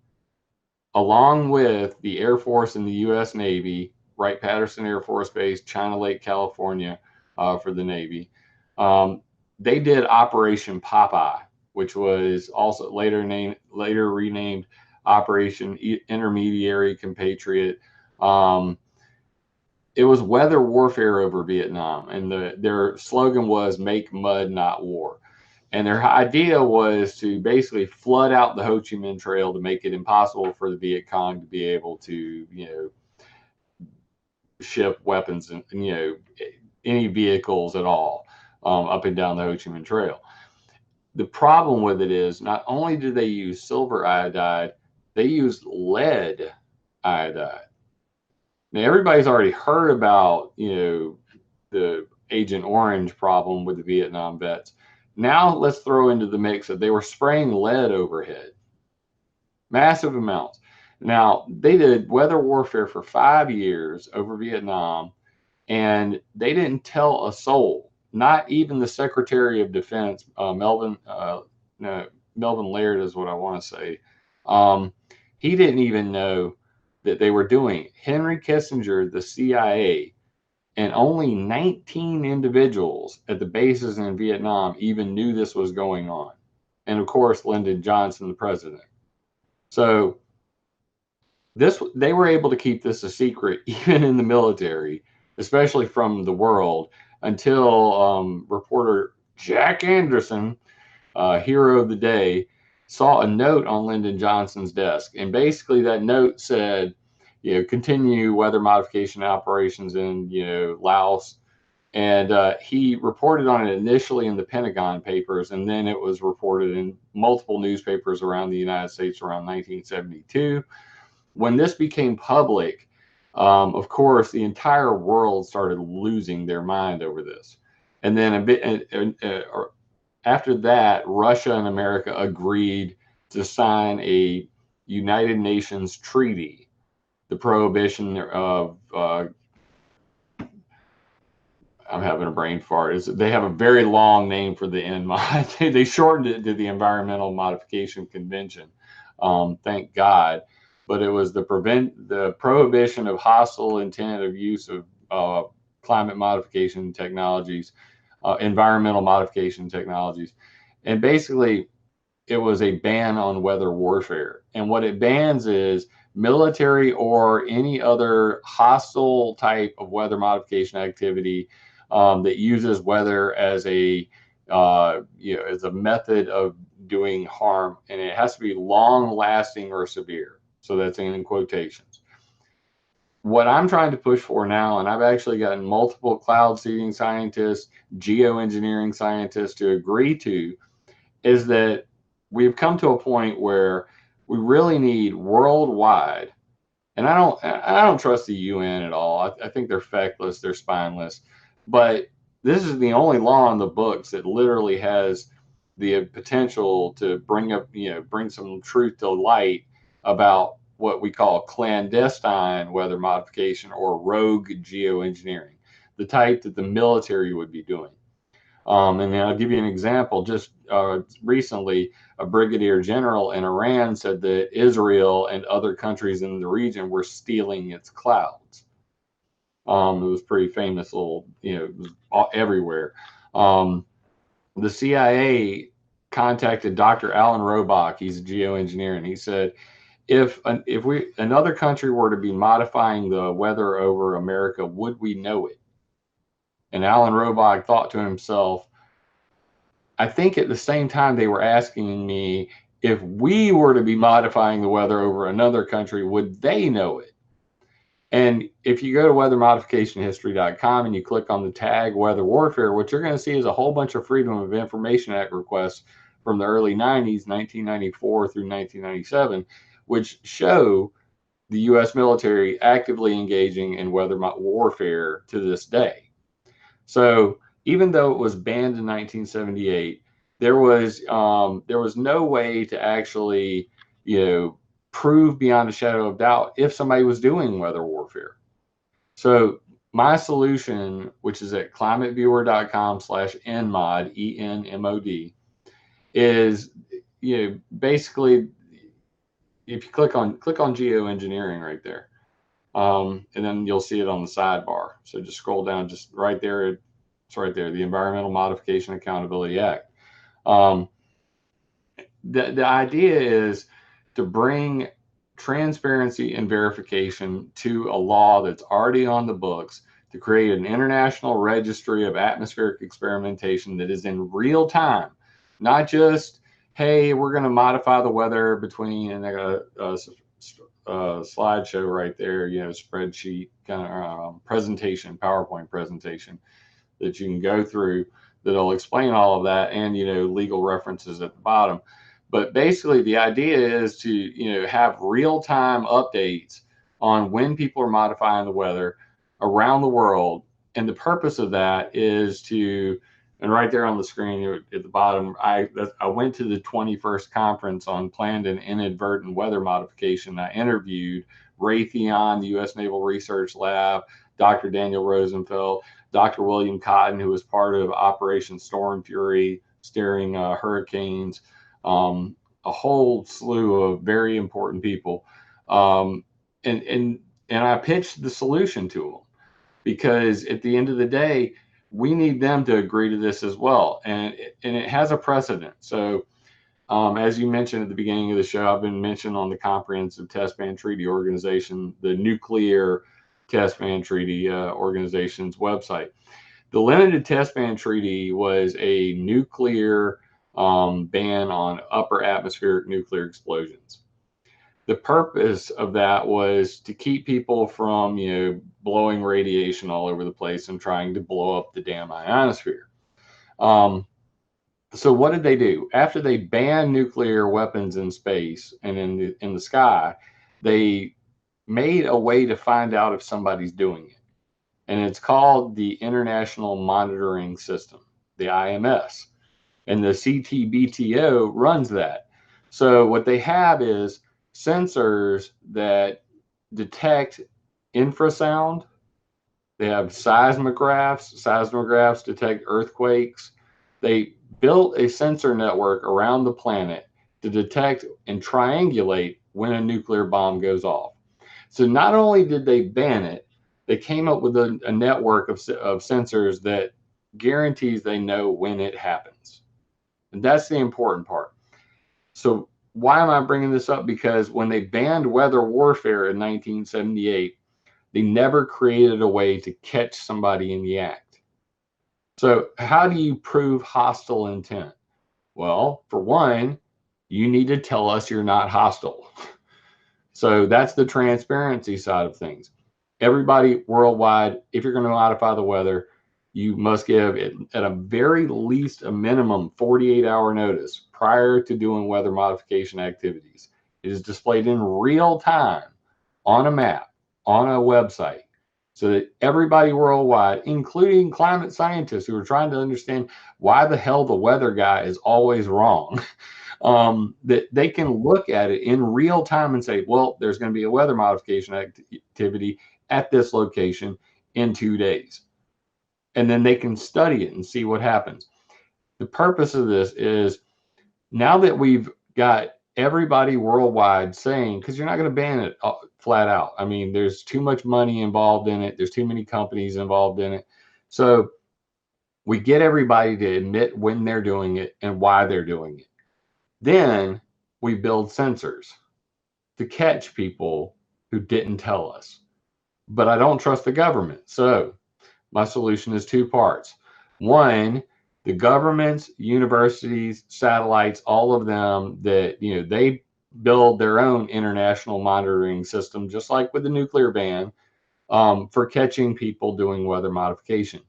Speaker 16: along with the Air Force and the U.S. Navy, Wright-Patterson Air Force Base, China Lake, California, for the Navy. They did Operation Popeye, which was also later renamed Operation Intermediary Compatriot. It was weather warfare over Vietnam, and their slogan was "Make mud, not war." And their idea was to basically flood out the Ho Chi Minh Trail to make it impossible for the Viet Cong to be able to, ship weapons and any vehicles at all up and down the Ho Chi Minh Trail. The problem with it is not only did they use silver iodide, they used lead iodide. Now everybody's already heard about the Agent Orange problem with the Vietnam vets. Now let's throw into the mix that they were spraying lead overhead, massive amounts. Now they did weather warfare for 5 years over Vietnam, and they didn't tell a soul, not even the Secretary of Defense, Melvin Laird is what I want to say. He didn't even know that they were doing it. Henry Kissinger, the CIA, and only 19 individuals at the bases in Vietnam even knew this was going on. And of course, Lyndon Johnson, the president. So they were able to keep this a secret, even in the military, especially from the world, until reporter Jack Anderson, hero of the day, saw a note on Lyndon Johnson's desk. And basically that note said, continue weather modification operations in, Laos. And he reported on it initially in the Pentagon Papers, and then it was reported in multiple newspapers around the United States around 1972. When this became public, of course, the entire world started losing their mind over this. And then after that, Russia and America agreed to sign a United Nations treaty, the prohibition of, I'm having a brain fart. They have a very long name for the NMOD. They shortened it to the Environmental Modification Convention. Thank God. But it was the prohibition of hostile intent of use of climate modification technologies, environmental modification technologies. And basically, it was a ban on weather warfare. And what it bans is military or any other hostile type of weather modification activity that uses weather as a method of doing harm, and it has to be long lasting or severe. So that's in quotations. What I'm trying to push for now, and I've actually gotten multiple cloud seeding scientists, geoengineering scientists to agree to, is that we've come to a point where we really need worldwide, and I don't trust the UN at all. I think they're feckless, they're spineless, but this is the only law in the books that literally has the potential to bring some truth to light about what we call clandestine weather modification or rogue geoengineering, the type that the military would be doing. And then I'll give you an example. Just recently, a brigadier general in Iran said that Israel and other countries in the region were stealing its clouds. It was pretty famous little, it was everywhere. The CIA contacted Dr. Alan Robach. He's a geoengineer, and he said, if another country were to be modifying the weather over America, would we know it? And Alan Robach thought to himself, I think at the same time they were asking me, if we were to be modifying the weather over another country, would they know it? And if you go to weathermodificationhistory.com and you click on the tag weather warfare, what you're going to see is a whole bunch of Freedom of Information Act requests from the early 90s, 1994 through 1997, which show the U.S. military actively engaging in weather warfare to this day. So even though it was banned in 1978, there was no way to actually, prove beyond a shadow of doubt if somebody was doing weather warfare. So my solution, which is at climateviewer.com/NMOD, ENMOD, is, basically, if you click on geoengineering right there, and then you'll see it on the sidebar. So just scroll down, just right there. It's right there, the Environmental Modification Accountability Act. The idea is to bring transparency and verification to a law that's already on the books, to create an international registry of atmospheric experimentation that is in real time, not just, hey, we're going to modify the weather between, and I got a slideshow right there, spreadsheet kind of presentation, PowerPoint presentation that you can go through that'll explain all of that, and legal references at the bottom. But basically, the idea is to have real-time updates on when people are modifying the weather around the world, and the purpose of that is to, and right there on the screen at the bottom, I went to the 21st conference on planned and inadvertent weather modification. I interviewed Raytheon, the U.S. Naval Research Lab, Dr. Daniel Rosenfeld, Dr. William Cotton, who was part of Operation Storm Fury, steering hurricanes, a whole slew of very important people. And I pitched the solution to them, because at the end of the day, we need them to agree to this as well. And it has a precedent. So as you mentioned at the beginning of the show, I've been mentioned on the Comprehensive Test Ban Treaty Organization, the Nuclear Test Ban Treaty Organization's website. The Limited Test Ban Treaty was a nuclear ban on upper atmospheric nuclear explosions. The purpose of that was to keep people from, blowing radiation all over the place and trying to blow up the damn ionosphere. So what did they do? After they banned nuclear weapons in space and in the sky, they made a way to find out if somebody's doing it. And it's called the International Monitoring System, the IMS. And the CTBTO runs that. So what they have is sensors that detect infrasound. They have seismographs. Seismographs detect earthquakes. They built a sensor network around the planet to detect and triangulate when a nuclear bomb goes off. So not only did they ban it, they came up with a network of sensors that guarantees they know when it happens. And that's the important part. So why am I bringing this up? Because when they banned weather warfare in 1978, they never created a way to catch somebody in the act. So how do you prove hostile intent? Well, for one, you need to tell us you're not hostile. So that's the transparency side of things. Everybody worldwide, if you're going to modify the weather, you must give it at a very least a minimum 48-hour notice prior to doing weather modification activities. It is displayed in real time on a map, on a website, so that everybody worldwide, including climate scientists who are trying to understand why the hell the weather guy is always wrong, that they can look at it in real time and say, well, there's going to be a weather modification activity at this location in 2 days. And then they can study it and see what happens. The purpose of this is, now that we've got everybody worldwide saying, because you're not going to ban it flat out. I mean, there's too much money involved in it. There's too many companies involved in it. So we get everybody to admit when they're doing it and why they're doing it. Then we build sensors to catch people who didn't tell us. But I don't trust the government. So my solution is 2 parts. One, the governments, universities, satellites, all of them, that they build their own international monitoring system, just like with the nuclear ban, for catching people doing weather modification.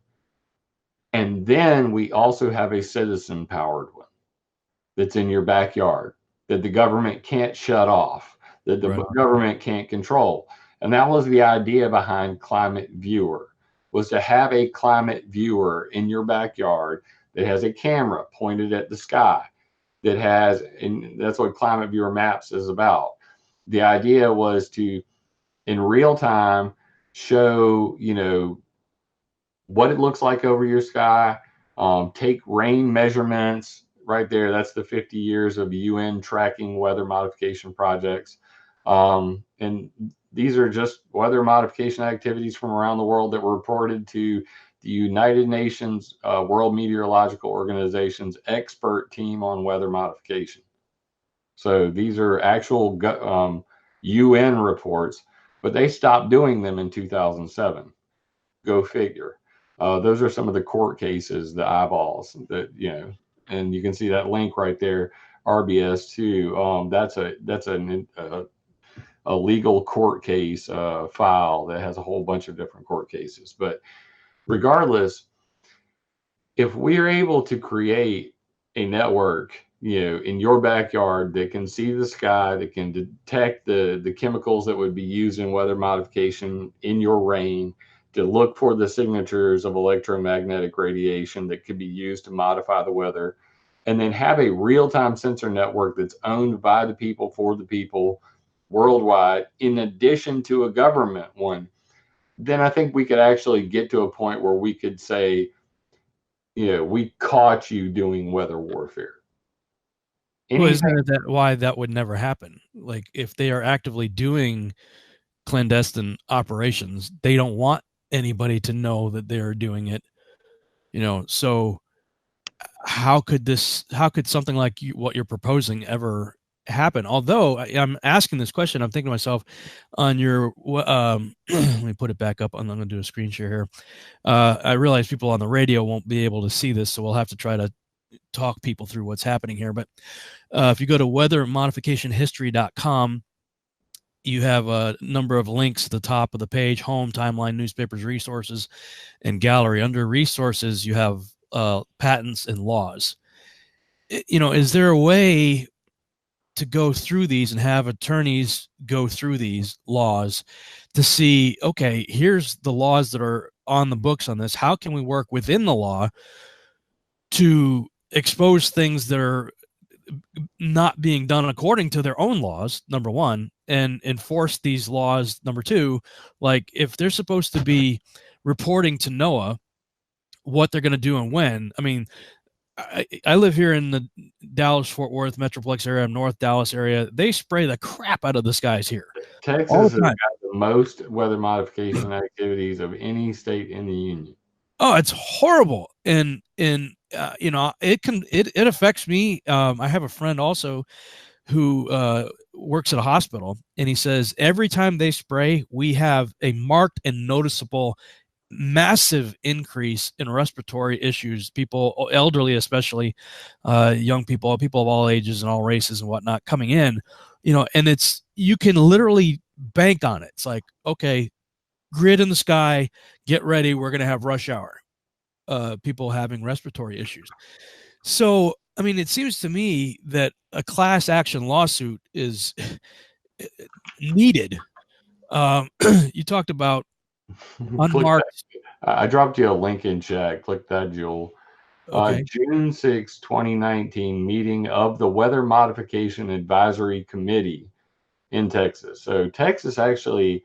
Speaker 16: And then we also have a citizen-powered one that's in your backyard that the government can't shut off, that the government can't control. And that was the idea behind Climate Viewer, was to have a climate viewer in your backyard that has a camera pointed at the sky, that has, and that's what Climate Viewer Maps is about. The idea was to, in real time, show, what it looks like over your sky, take rain measurements, right there. That's the 50 years of UN tracking weather modification projects. And these are just weather modification activities from around the world that were reported to the United Nations World Meteorological Organization's expert team on weather modification. So these are actual UN reports, but they stopped doing them in 2007. Go figure. Those are some of the court cases, the eyeballs that, and you can see that link right there, RBS2. That's a legal court case file that has a whole bunch of different court cases. But regardless, if we are able to create a network, in your backyard that can see the sky, that can detect the chemicals that would be used in weather modification in your rain, to look for the signatures of electromagnetic radiation that could be used to modify the weather, and then have a real-time sensor network that's owned by the people for the people worldwide, in addition to a government one, then I think we could actually get to a point where we could say, we caught you doing weather warfare.
Speaker 15: Well, isn't that why that would never happen? Like, if they are actively doing clandestine operations, they don't want anybody to know that they're doing it. So how could something like what you're proposing ever happen? Although I'm asking this question, I'm thinking to myself, on your let me put it back up. I'm going to do a screen share here. I realize people on the radio won't be able to see this, so we'll have to try to talk people through what's happening here. But if you go to weathermodificationhistory.com, you have a number of links at the top of the page: home, timeline, newspapers, resources, and gallery. Under resources, you have patents and laws. Is there a way to go through these and have attorneys go through these laws to see, okay, here's the laws that are on the books on this. How can we work within the law to expose things that are not being done according to their own laws, number one, and enforce these laws, number two? Like, if they're supposed to be reporting to NOAA what they're going to do and when. I mean, I live here in the Dallas-Fort Worth Metroplex area, North Dallas area. They spray the crap out of the skies here.
Speaker 16: Texas has got the most weather modification activities of any state in the union.
Speaker 15: Oh, it's horrible. And it affects me. I have a friend also who works at a hospital, and he says every time they spray, we have a marked and noticeable massive increase in respiratory issues. People, elderly especially, young people of all ages and all races and whatnot, coming in, and you can literally bank on it. It's like, okay, grid in the sky, get ready, we're going to have rush hour, people having respiratory issues. So, I mean, it seems to me that a class action lawsuit is needed. You talked about unmarked.
Speaker 16: I dropped you a link in chat. Click that, Jewel.
Speaker 15: Okay.
Speaker 16: June 6, 2019, meeting of the Weather Modification Advisory Committee in Texas. So Texas actually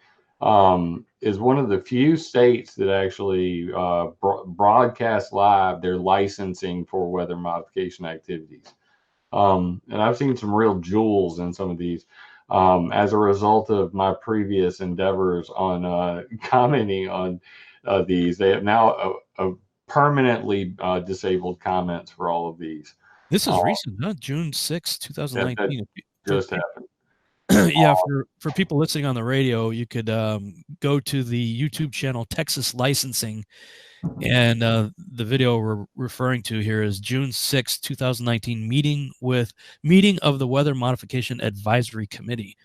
Speaker 16: is one of the few states that actually broadcast live their licensing for weather modification activities. And I've seen some real jewels in some of these. As a result of my previous endeavors on commenting on these, they have now permanently disabled comments for all of these.
Speaker 15: This is recent, huh? June 6, 2019.
Speaker 16: That just happened.
Speaker 15: Yeah, for people listening on the radio, you could go to the YouTube channel Texas Licensing, and the video we're referring to here is June 6, 2019, meeting of the Weather Modification Advisory Committee.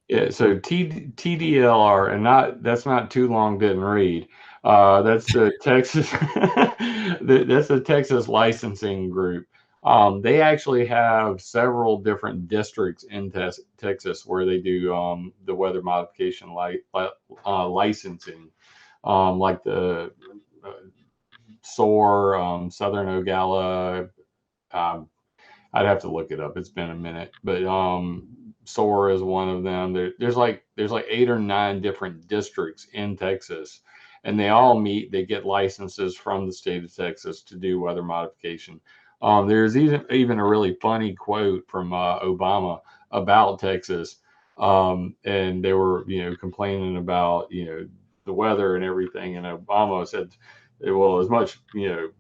Speaker 16: Yeah, so TDLR, and that's not too long, didn't read. That's the Texas that's the Texas licensing group. They actually have several different districts in Texas where they do the weather modification licensing, like the SOAR, Southern Ogalla. I'd have to look it up. It's been a minute, but SOAR is one of them. There's like 8 or 9 different districts in Texas, and they all meet. They get licenses from the state of Texas to do weather modification. There's even a really funny quote from Obama about Texas, and they were complaining about the weather and everything, and Obama said, well, as much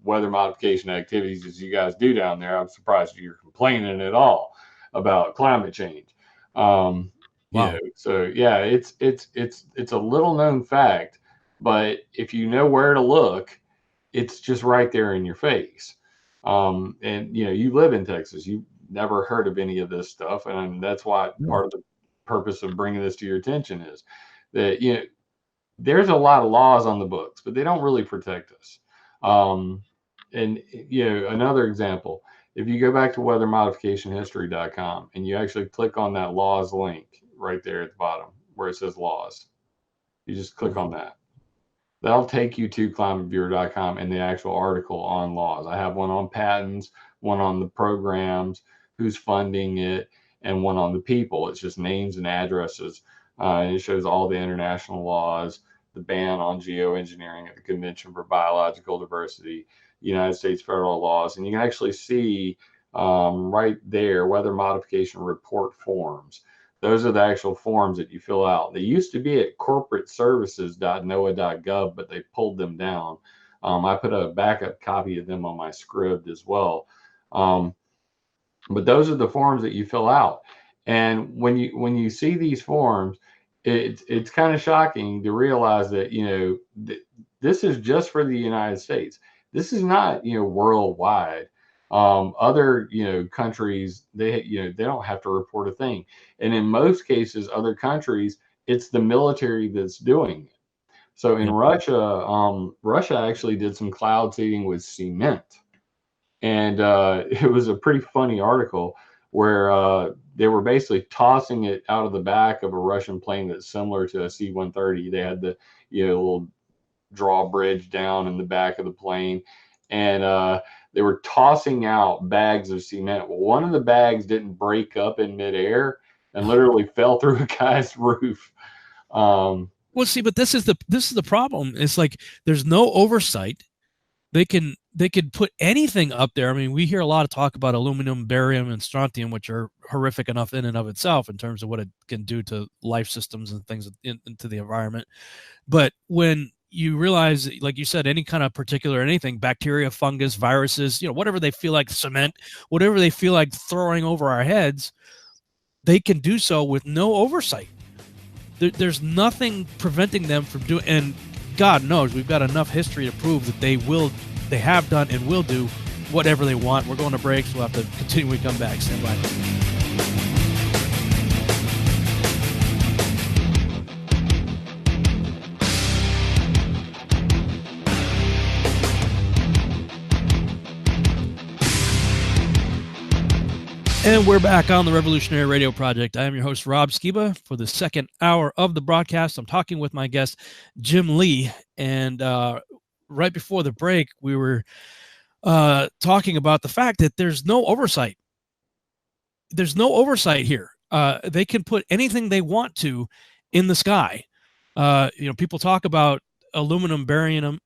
Speaker 16: weather modification activities as you guys do down there, I'm surprised you're complaining at all about climate change.
Speaker 15: Wow.
Speaker 16: So yeah, it's a little known fact, but if you know where to look, it's just right there in your face. And you live in Texas, you've never heard of any of this stuff, and that's why part of the purpose of bringing this to your attention is that there's a lot of laws on the books, but they don't really protect us. And another example, if you go back to weathermodificationhistory.com and you actually click on that laws link right there at the bottom where it says laws, you just click on that. That'll take you to climatebureau.com and the actual article on laws. I have one on patents, one on the programs, who's funding it, and one on the people. It's just names and addresses. And it shows all the international laws, the ban on geoengineering at the Convention for Biological Diversity, United States federal laws. And you can actually see right there weather modification report forms. Those are the actual forms that you fill out. They used to be at corporateservices.noaa.gov, but they pulled them down. I put a backup copy of them on my script as well. But those are the forms that you fill out. And when you see these forms, it's kind of shocking to realize that this is just for the United States. This is not worldwide. Other countries, they don't have to report a thing, and in most cases other countries, it's the military that's doing it. So in Russia actually did some cloud seeding with cement, and it was a pretty funny article where they were basically tossing it out of the back of a Russian plane that's similar to a C-130. They had the little drawbridge down in the back of the plane, and they were tossing out bags of cement. Well, one of the bags didn't break up in midair and literally fell through a guy's roof.
Speaker 15: Well, see, but this is the problem. It's like there's no oversight. They can put anything up there. I mean, we hear a lot of talk about aluminum, barium, and strontium, which are horrific enough in and of itself in terms of what it can do to life systems and things into the environment. But when you realize, like you said, any kind of particular anything, bacteria, fungus, viruses, whatever they feel like, cement, whatever they feel like throwing over our heads, they can do so with no oversight. There's nothing preventing them from doing, and God knows we've got enough history to prove that they have done and will do whatever they want. We're going to break, so we'll have to continue when we come back. Stand by. And we're back on the Revolutionary Radio Project. I am your host, Rob Skiba. For the second hour of the broadcast, I'm talking with my guest, Jim Lee. And right before the break, we were talking about the fact that there's no oversight. There's no oversight here. They can put anything they want to in the sky. People talk about aluminum, barium,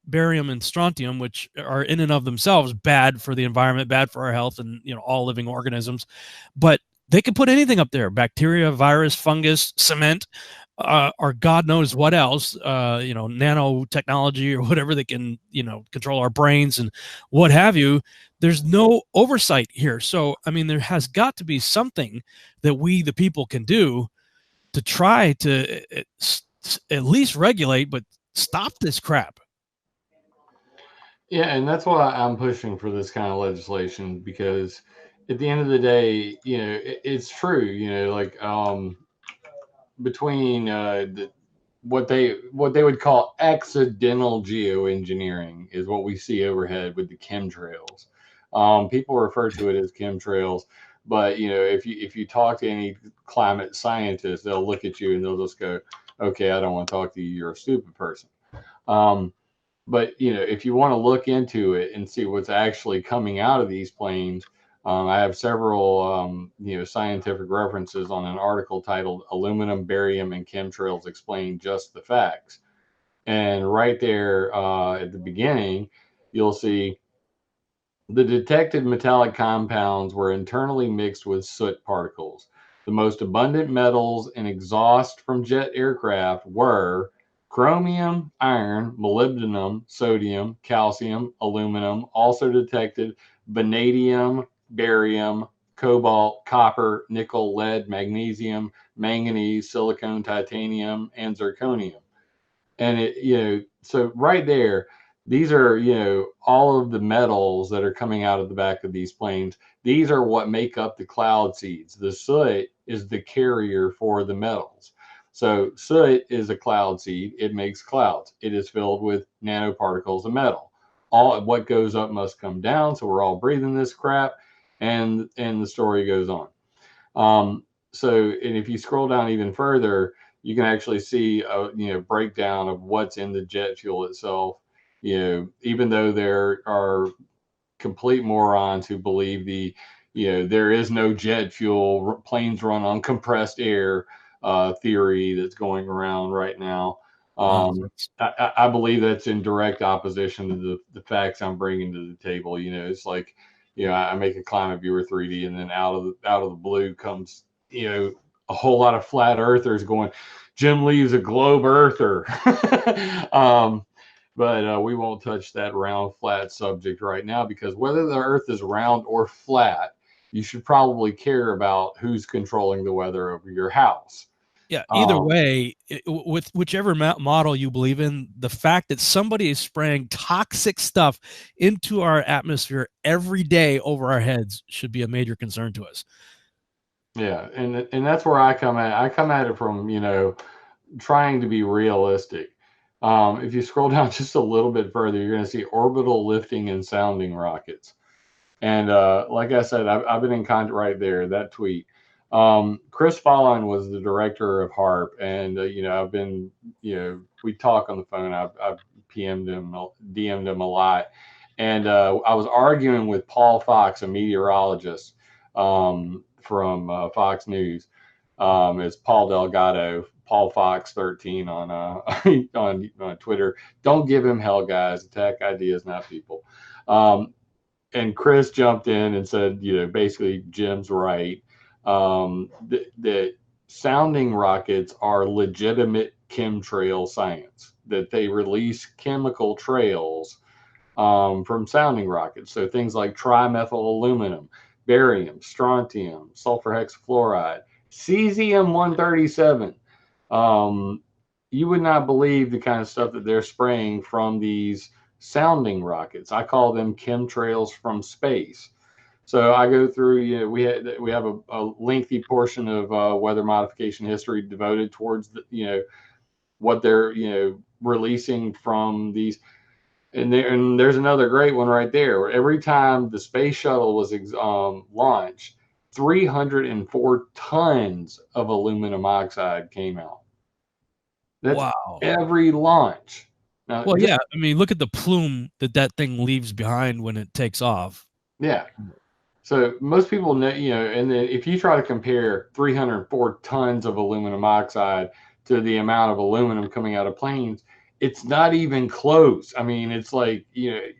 Speaker 15: and strontium, which are in and of themselves bad for the environment, bad for our health, and all living organisms. But they can put anything up there: bacteria, virus, fungus, cement, or God knows what else. Nanotechnology or whatever that can control our brains and what have you. There's no oversight here. So I mean, there has got to be something that we, the people, can do to try to at least regulate, but stop this crap.
Speaker 16: Yeah, and that's why I'm pushing for this kind of legislation, because at the end of the day, it's true, between what they would call accidental geoengineering is what we see overhead with the chemtrails. People refer to it as chemtrails, but if you talk to any climate scientist, they'll look at you and they'll just go, okay, I don't want to talk to you. You're a stupid person. But if you want to look into it and see what's actually coming out of these planes, I have several scientific references on an article titled "Aluminum, Barium, and Chemtrails Explain Just the Facts." And right there at the beginning, you'll see The detected metallic compounds were internally mixed with soot particles. The most abundant metals in exhaust from jet aircraft were chromium, iron, molybdenum, sodium, calcium, aluminum. Also detected vanadium, barium, cobalt, copper, nickel, lead, magnesium, manganese, silicon, titanium, and zirconium. And so right there, these are, all of the metals that are coming out of the back of these planes. These are what make up the cloud seeds. The soot is the carrier for the metals. So soot is a cloud seed. It makes clouds. It is filled with nanoparticles of metal. All what goes up must come down. So we're all breathing this crap, and the story goes on. And if you scroll down even further, you can actually see a breakdown of what's in the jet fuel itself. Even though there are complete morons who believe there is no jet fuel, planes run on compressed air theory that's going around right now. I believe that's in direct opposition to the facts I'm bringing to the table. It's like, I make a climate viewer 3D, and then out of the blue comes, a whole lot of flat earthers going, Jim Lee's a globe earther. But we won't touch that round flat subject right now, because whether the earth is round or flat, you should probably care about who's controlling the weather over your house.
Speaker 15: Yeah, either way, with whichever model you believe in, the fact that somebody is spraying toxic stuff into our atmosphere every day over our heads should be a major concern to us.
Speaker 16: Yeah, and that's where I come at. I come at it from, trying to be realistic. If you scroll down just a little bit further, you're going to see orbital lifting and sounding rockets. And like I said, I've been in contact right there, that tweet. Chris Fallon was the director of HARP, and I've been, we talk on the phone. I've DM'd him a lot, and I was arguing with Paul Fox, a meteorologist from Fox News. It's Paul Delgado, Paul Fox 13 on on Twitter. Don't give him hell, guys. Attack ideas, not people. And Chris jumped in and said, basically Jim's right. The sounding rockets are legitimate chemtrail science, that they release chemical trails from sounding rockets. So things like trimethyl aluminum, barium, strontium, sulfur hexafluoride, cesium-137. You would not believe the kind of stuff that they're spraying from these sounding rockets. I call them chemtrails from space. So I go through, we have a lengthy portion of weather modification history devoted towards what they're releasing from these. And there's another great one right there, where every time the space shuttle was launched, 304 tons of aluminum oxide came out. That's
Speaker 15: wow.
Speaker 16: Every launch. Now,
Speaker 15: well, yeah, I mean, look at the plume that thing leaves behind when it takes off.
Speaker 16: Yeah. So most people know, and then if you try to compare 304 tons of aluminum oxide to the amount of aluminum coming out of planes, it's not even close. I mean, it's like,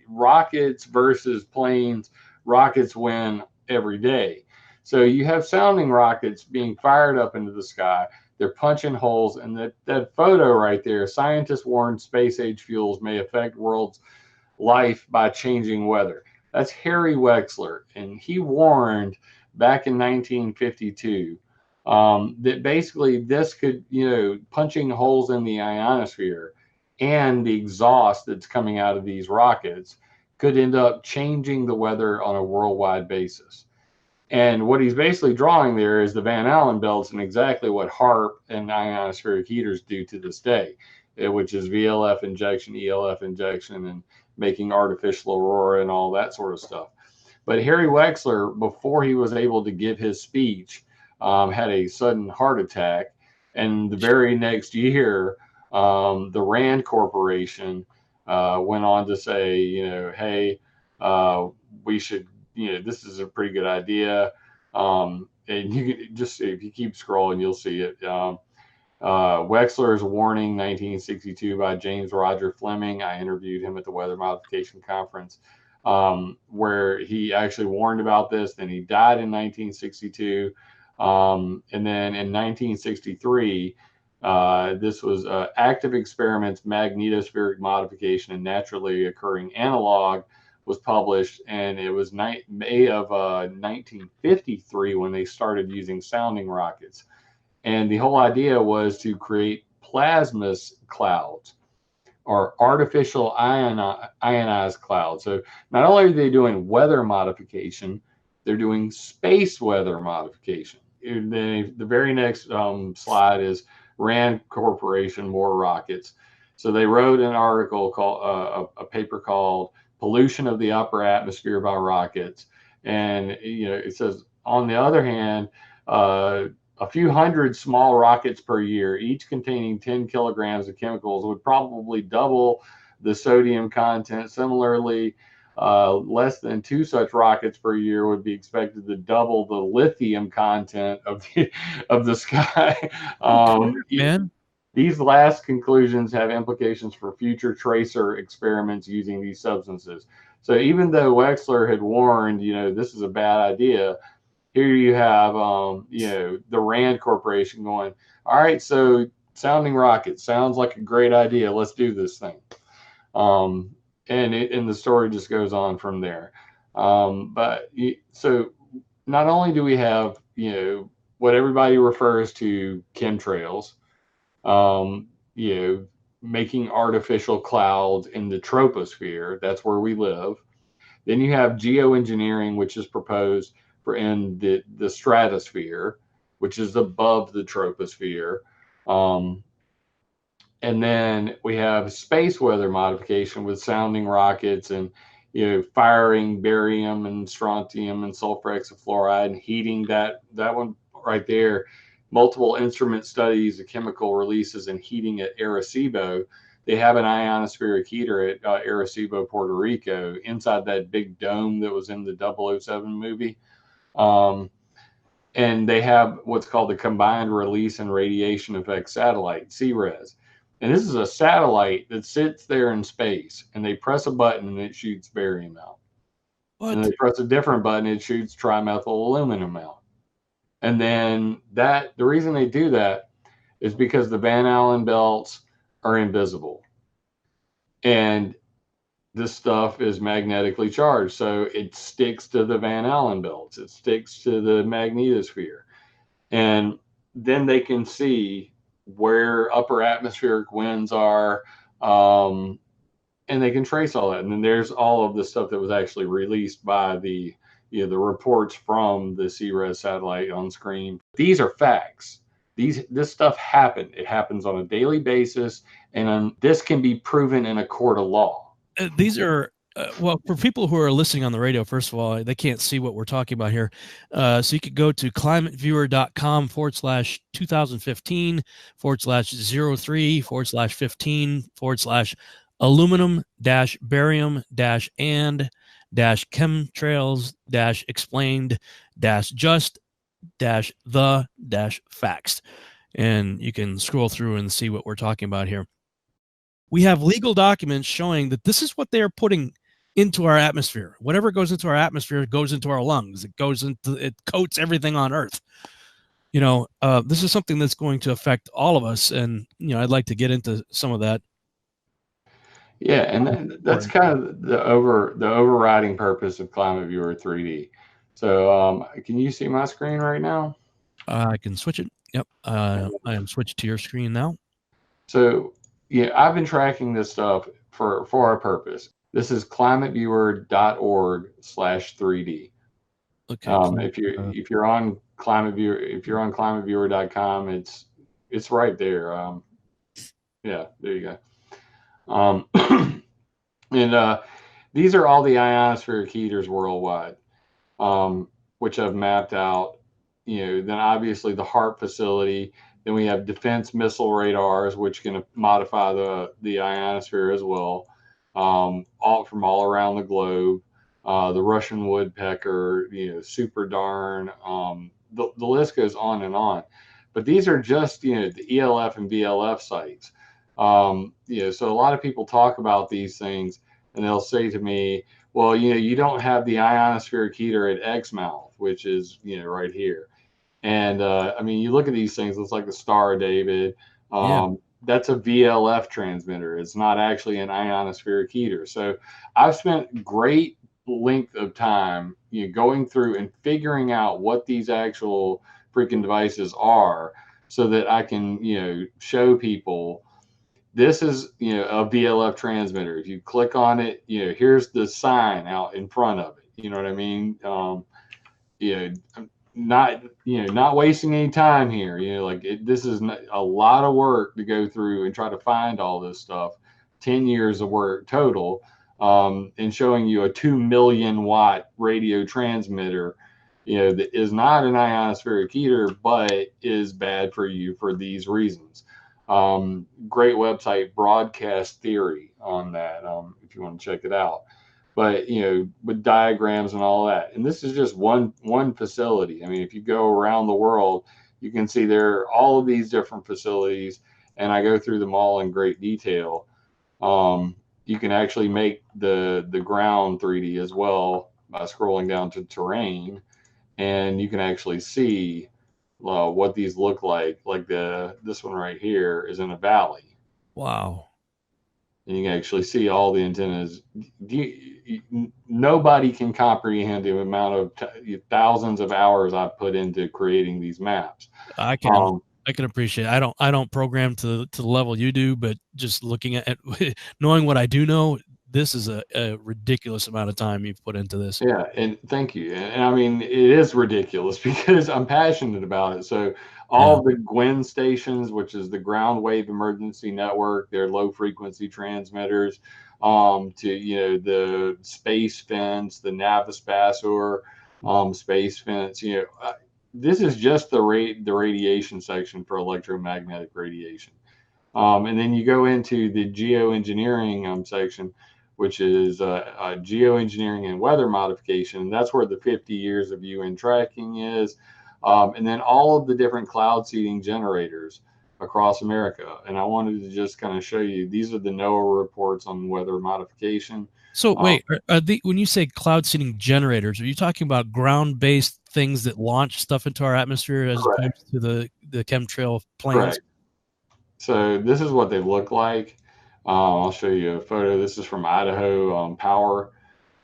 Speaker 16: rockets versus planes. Rockets win every day. So you have sounding rockets being fired up into the sky. They're punching holes. And that photo right there, scientists warn space age fuels may affect world's life by changing weather. That's Harry Wexler. And he warned back in 1952 that basically this could, punching holes in the ionosphere and the exhaust that's coming out of these rockets could end up changing the weather on a worldwide basis. And what he's basically drawing there is the Van Allen belts and exactly what HARP and ionospheric heaters do to this day, which is VLF injection, ELF injection, and making artificial aurora and all that sort of stuff. But Harry Wexler, before he was able to give his speech, had a sudden heart attack. And the very next year, the Rand Corporation went on to say, hey, we should, this is a pretty good idea. And you can just, if you keep scrolling, you'll see it. Wexler's warning, 1962, by James Roger Fleming. I interviewed him at the Weather Modification Conference. where he actually warned about this. Then he died in 1962. And then in 1963, this was Active Experiments, Magnetospheric Modification, and Naturally Occurring Analog was published, and it was May of 1953 when they started using sounding rockets. And the whole idea was to create plasma clouds or artificial ionized clouds. So not only are they doing weather modification, they're doing space weather modification. The very next slide is Rand Corporation, more rockets. So they wrote an article called a paper called "Pollution of the Upper Atmosphere by Rockets," and it says, on the other hand, a few hundred small rockets per year, each containing 10 kilograms of chemicals, would probably double the sodium content. Similarly, less than 2 such rockets per year would be expected to double the lithium content of the sky.
Speaker 15: Man,
Speaker 16: these last conclusions have implications for future tracer experiments using these substances. So even though Wexler had warned, this is a bad idea, here you have, the Rand Corporation going, all right, so sounding rockets sounds like a great idea. Let's do this thing. And the story just goes on from there. So not only do we have, what everybody refers to chemtrails, making artificial clouds in the troposphere. That's where we live. Then you have geoengineering, which is proposed for in the stratosphere, which is above the troposphere. And then we have space weather modification with sounding rockets and firing barium and strontium and sulfur hexafluoride and heating that one right there. Multiple instrument studies of chemical releases and heating at Arecibo. They have an ionospheric heater at Arecibo, Puerto Rico, inside that big dome that was in the 007 movie. And they have what's called the Combined Release and Radiation Effect Satellite, CRES. And this is a satellite that sits there in space, and they press a button and it shoots barium out. What? And they press a different button, it shoots trimethyl aluminum out. And then the reason they do that is because the Van Allen belts are invisible. And this stuff is magnetically charged. So it sticks to the Van Allen belts. It sticks to the magnetosphere. And then they can see where upper atmospheric winds are. And they can trace all that. And then there's all of the stuff that was actually released by the reports from the CRES satellite on screen. These are facts. This stuff happened. It happens on a daily basis, and this can be proven in a court of law.
Speaker 15: These are well, for people who are listening on the radio, first of all, they can't see what we're talking about here. So you could go to climateViewer.com/2,015/aluminum-barium-and-chemtrails-just-the-facts. And you can scroll through and see what we're talking about here. We have legal documents showing that this is what they are putting into our atmosphere. Whatever goes into our atmosphere goes into our lungs. It coats everything on Earth. This is something that's going to affect all of us. And, I'd like to get into some of that.
Speaker 16: Yeah, and that's kind of the overriding purpose of Climate Viewer 3D. So can you see my screen right now?
Speaker 15: I can switch it. Yep. I am switched to your screen now. So,
Speaker 16: yeah, I've been tracking this stuff for a purpose. This is climateviewer.org/3D.
Speaker 15: Okay.
Speaker 16: If you're on climateviewer.com, it's right there. Yeah, there you go. And these are all the ionospheric heaters worldwide, which I've mapped out. Then obviously the HARP facility. Then we have defense missile radars, which can modify the ionosphere as well, all around the globe. The Russian woodpecker, super darn. The list goes on and on. But these are just the ELF and BLF sites. So a lot of people talk about these things, and they'll say to me, Well, you don't have the ionospheric heater at Exmouth, which is, right here. And I mean, you look at these things, it's like the Star of David. That's a VLF transmitter. It's not actually an ionospheric heater. So I've spent great length of time, going through and figuring out what these actual freaking devices are, so that I can, show people this is, a VLF transmitter. If you click on it, here's the sign out in front of it. You know what I mean? Not wasting any time here. This is a lot of work to go through and try to find all this stuff. 10 years of work total, and showing you a 2 million watt radio transmitter, that is not an ionospheric heater, but is bad for you for these reasons. Great website, Broadcast Theory, on that, if you want to check it out. But with diagrams and all that. And this is just one facility. I mean, if you go around the world, you can see there are all of these different facilities, and I go through them all in great detail. You can actually make the ground 3D as well by scrolling down to terrain, and you can actually see what these look like. Like this one right here is in a valley.
Speaker 15: Wow.
Speaker 16: And you can actually see all the antennas. Nobody can comprehend the amount of thousands of hours I've put into creating these maps.
Speaker 15: I can appreciate it. I don't program to the level you do, but just looking at knowing what I do know, this is a ridiculous amount of time you've put into this.
Speaker 16: Yeah, and thank you. And I mean, it is ridiculous because I'm passionate about it. So all the GWEN stations, which is the Ground Wave Emergency Network, they're low frequency transmitters, to the space fence, the Navispasor space fence. This is just the radiation section for electromagnetic radiation. And then you go into the geoengineering section, which is geoengineering and weather modification. And that's where the 50 years of UN tracking is. And then all of the different cloud seeding generators across America. And I wanted to just kind of show you, these are the NOAA reports on weather modification.
Speaker 15: So wait, when you say cloud seeding generators, are you talking about ground-based things that launch stuff into our atmosphere as opposed to the chemtrail planes?
Speaker 16: Correct. So this is what they look like. I'll show you a photo. This is from Idaho Power.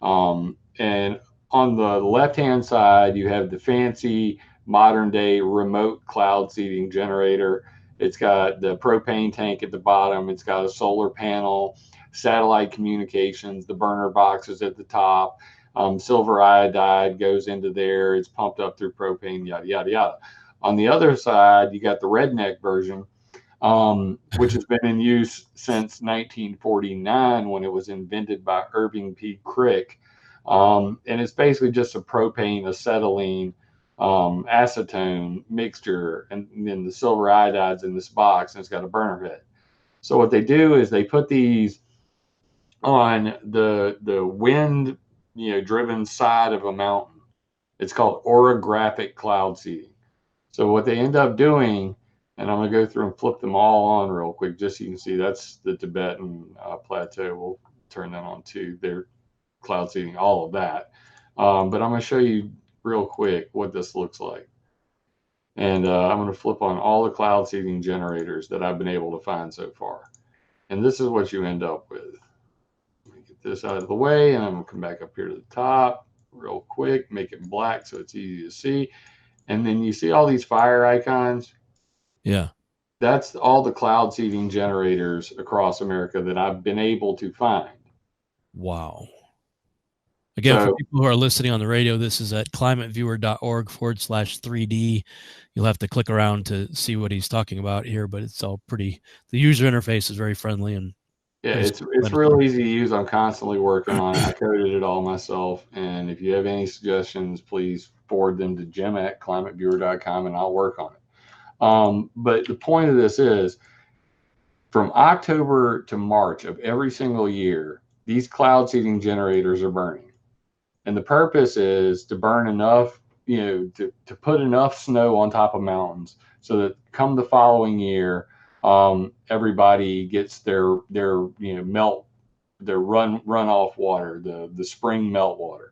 Speaker 16: And on the left-hand side, you have the fancy modern-day remote cloud seeding generator. It's got the propane tank at the bottom. It's got a solar panel, satellite communications, the burner boxes at the top. Silver iodide goes into there. It's pumped up through propane, yada, yada, yada. On the other side, you got the redneck version, which has been in use since 1949 when it was invented by Irving P. Crick. And it's basically just a propane, acetylene, acetone mixture, and then the silver iodide's in this box, and it's got a burner head. So what they do is they put these on the wind driven side of a mountain. It's called orographic cloud seeding. So what they end up doing, and I'm going to go through and flip them all on real quick, just so you can see, that's the Tibetan plateau. We'll turn that on too. They're cloud seeding all of that. But I'm going to show you real quick what this looks like. And I'm going to flip on all the cloud seeding generators that I've been able to find so far. And this is what you end up with. Let me get this out of the way, and I'm going to come back up here to the top real quick, make it black so it's easy to see. And then you see all these fire icons.
Speaker 15: Yeah.
Speaker 16: That's all the cloud seeding generators across America that I've been able to find.
Speaker 15: Wow. Again, for people who are listening on the radio, this is at climateviewer.org/3D. You'll have to click around to see what he's talking about here, but it's all pretty, the user interface is very friendly. And
Speaker 16: yeah, it's real easy to use. I'm constantly working on it. I coded it all myself. And if you have any suggestions, please forward them to jim@climateviewer.com and I'll work on it. But the point of this is, from October to March of every single year, these cloud seeding generators are burning. And the purpose is to burn enough, to put enough snow on top of mountains so that come the following year, everybody gets their melt runoff water, the spring meltwater.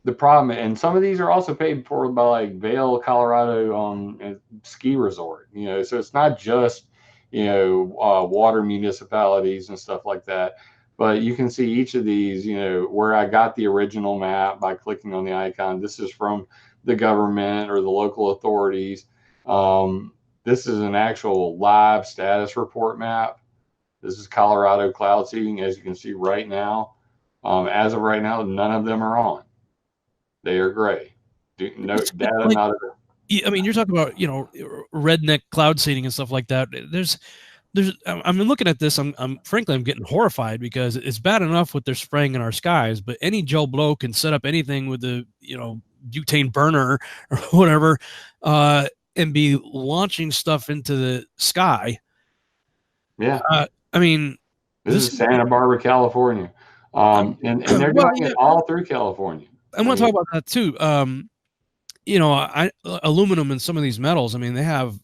Speaker 16: The problem, and some of these are also paid for by like Vail, Colorado, ski resort. So it's not just water municipalities and stuff like that. But you can see each of these, where I got the original map by clicking on the icon. This is from the government or the local authorities. This is an actual live status report map. This is Colorado cloud seeding, as you can see right now. As of right now, none of them are on. They are gray. No data,
Speaker 15: like,
Speaker 16: not.
Speaker 15: I mean, you're talking about redneck cloud seeding and stuff like that. I'm looking at this. I'm frankly getting horrified because it's bad enough what they're spraying in our skies, but any Joe Blow can set up anything with the butane burner or whatever, and be launching stuff into the sky.
Speaker 16: Yeah.
Speaker 15: I mean,
Speaker 16: this is Santa Barbara, California, and they're doing it all through California.
Speaker 15: I want to talk about that too. Aluminum and some of these metals. I mean, they have,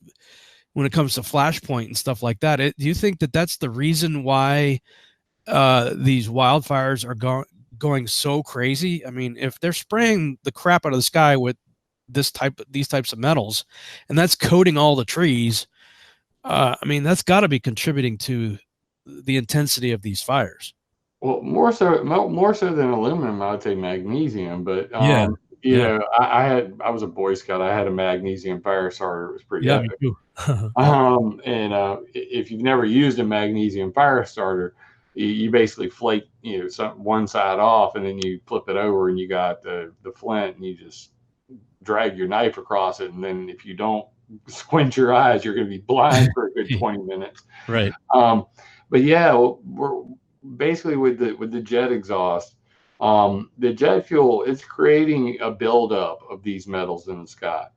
Speaker 15: when it comes to flashpoint and stuff like that. Do you think that that's the reason why these wildfires are going so crazy? I mean, if they're spraying the crap out of the sky with these types of metals, and that's coating all the trees, I mean, that's got to be contributing to the intensity of these fires.
Speaker 16: Well, more so than aluminum, I would say magnesium. But I was a Boy Scout. I had a magnesium fire starter. It was pretty epic.
Speaker 15: Me too.
Speaker 16: If you've never used a magnesium fire starter, you basically flake one side off, and then you flip it over, and you got the flint, and you just drag your knife across it, and then if you don't squint your eyes, you're going to be blind for a good 20 minutes.
Speaker 15: Right.
Speaker 16: But yeah, we're basically with the jet exhaust, the jet fuel is creating a buildup of these metals in the sky,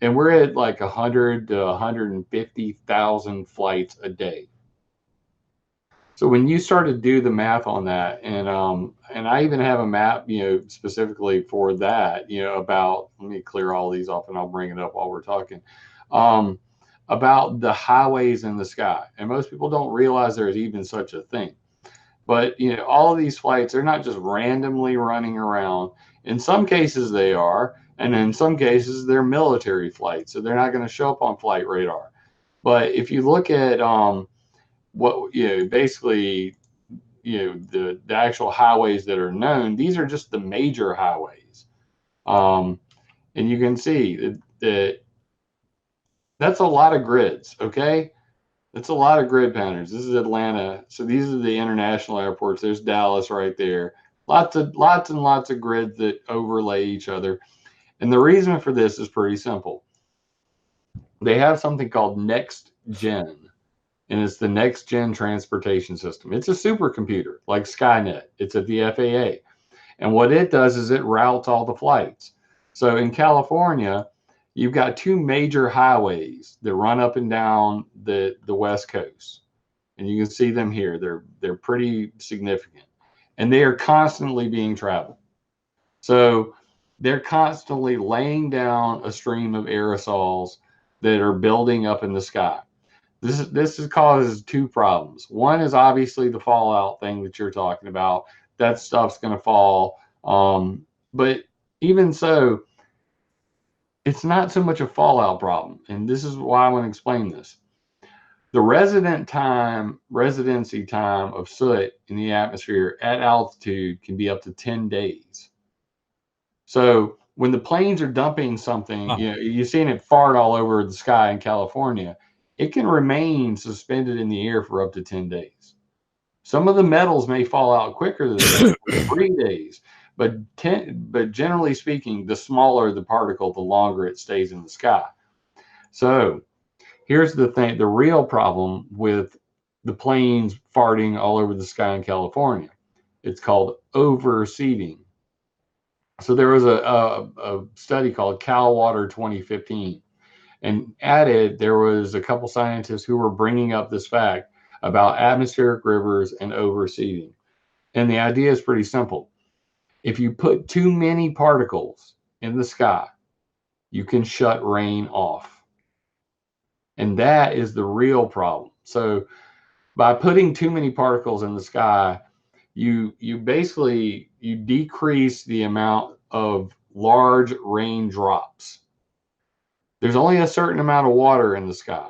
Speaker 16: and we're at like 100 to 150,000 flights a day. So when you start to do the math on that, and I even have a map, specifically for that, about, let me clear all these off and I'll bring it up while we're talking, about the highways in the sky. And most people don't realize there's even such a thing. But, all of these flights, they're not just randomly running around. In some cases they are, and in some cases they're military flights, so they're not going to show up on flight radar. But if you look at basically, the actual highways that are known, these are just the major highways. And you can see that that's a lot of grids, okay? That's a lot of grid patterns. This is Atlanta. So these are the international airports. There's Dallas right there. Lots and lots of grids that overlay each other. And the reason for this is pretty simple. They have something called Next Gen, and it's the Next Gen Transportation System. It's a supercomputer like Skynet. It's at the FAA. And what it does is it routes all the flights. So in California, you've got two major highways that run up and down the West Coast. And you can see them here. They're pretty significant. And they are constantly being traveled. So they're constantly laying down a stream of aerosols that are building up in the sky. This causes two problems. One is obviously the fallout thing that you're talking about. That stuff's going to fall. But even so, it's not so much a fallout problem. And this is why I want to explain this. The residency time of soot in the atmosphere at altitude can be up to 10 days. So when the planes are dumping something, you're seeing it fart all over the sky in California, it can remain suspended in the air for up to 10 days. Some of the metals may fall out quicker than that, 3 days. But generally speaking, the smaller the particle, the longer it stays in the sky. So here's the thing, the real problem with the planes farting all over the sky in California. It's called overseeding. So there was a study called CalWater 2015. And at it, there was a couple scientists who were bringing up this fact about atmospheric rivers and overseeding. And the idea is pretty simple. If you put too many particles in the sky, you can shut rain off. And that is the real problem. So By putting too many particles in the sky, you basically decrease the amount of large raindrops. There's only a certain amount of water in the sky.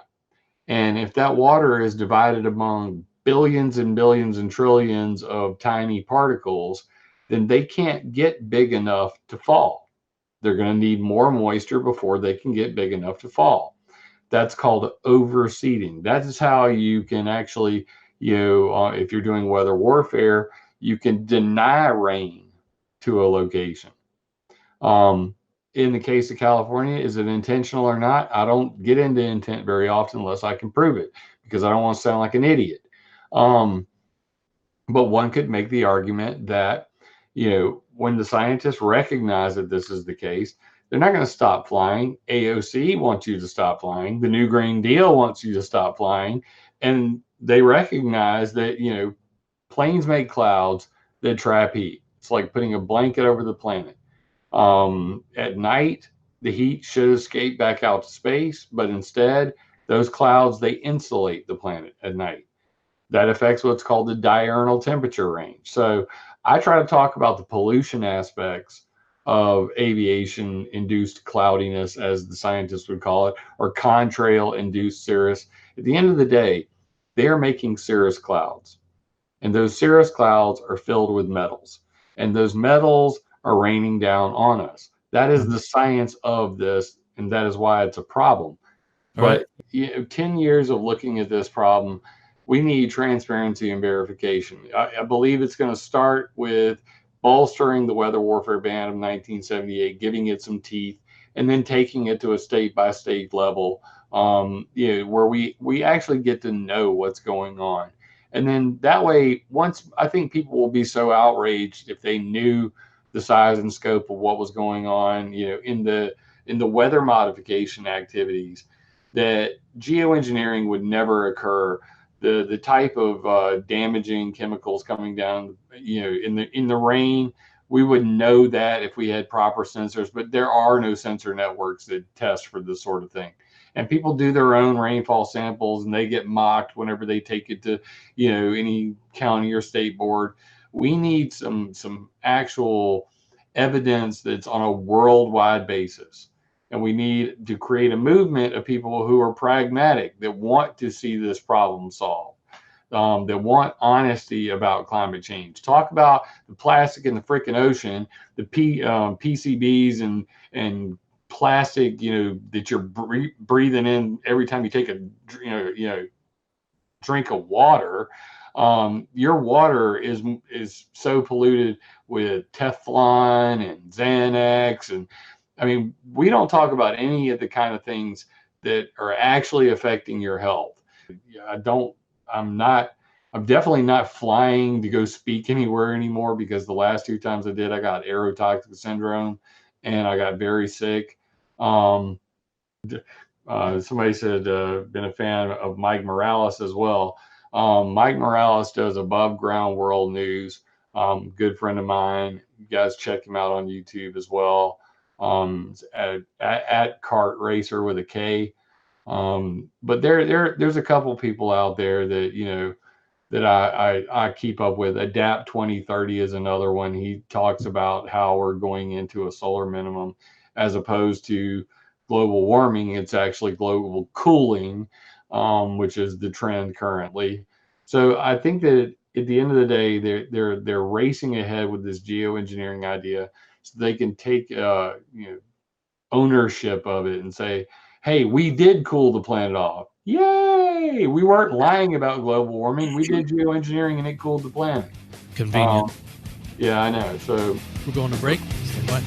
Speaker 16: And if that water is divided among billions and billions and trillions of tiny particles, then they can't get big enough to fall. They're going to need more moisture before they can get big enough to fall. That's called overseeding. That is how you can actually, if you're doing weather warfare, you can deny rain to a location. In the case of California, is it intentional or not? I don't get into intent very often unless I can prove it, because I don't want to sound like an idiot. But one could make the argument that, when the scientists recognize that this is the case, they're not going to stop flying. AOC wants you to stop flying. The New Green Deal wants you to stop flying. And they recognize that, planes make clouds that trap heat. It's like putting a blanket over the planet. At night, the heat should escape back out to space, but instead, those clouds, they insulate the planet at night. That affects what's called the diurnal temperature range. So I try to talk about the pollution aspects of aviation-induced cloudiness, as the scientists would call it, or contrail-induced cirrus. At the end of the day, they are making cirrus clouds. And those cirrus clouds are filled with metals. And those metals are raining down on us. That is the science of this, and that is why it's a problem. But 10 years of looking at this problem, we need transparency and verification. I believe it's going to start with bolstering the weather warfare ban of 1978, giving it some teeth, and then taking it to a state-by-state level, where we actually get to know what's going on. And then that way, I think people will be so outraged if they knew the size and scope of what was going on, in the weather modification activities, that geoengineering would never occur. The type of damaging chemicals coming down, in the rain, we would know that if we had proper sensors, but there are no sensor networks that test for this sort of thing. And people do their own rainfall samples, and they get mocked whenever they take it to, any county or state board. We need some actual evidence that's on a worldwide basis. And we need to create a movement of people who are pragmatic, that want to see this problem solved, that want honesty about climate change. Talk about the plastic in the freaking ocean, the PCBs and plastic, that you're breathing in every time you take a drink of water. Your water is so polluted with Teflon and Xanax, and I mean, we don't talk about any of the kind of things that are actually affecting your health. I'm definitely not flying to go speak anywhere anymore, because the last 2 times I did, I got aerotoxic syndrome and I got very sick. Somebody said, been a fan of Mike Morales as well. Mike Morales does Above Ground World News. Good friend of mine. You guys check him out on YouTube as well. At Kart Racer with a K. But there's a couple people out there that, that I keep up with. Adapt 2030 is another one. He talks about how we're going into a solar minimum as opposed to global warming. It's actually global cooling, which is the trend currently. So I think that at the end of the day, they're racing ahead with this geoengineering idea, so they can take ownership of it and say, hey, we did cool the planet off. Yay! We weren't lying about global warming. We did geoengineering and it cooled the planet.
Speaker 15: Convenient.
Speaker 16: Yeah, I know. So
Speaker 15: we're going to break. Stand by.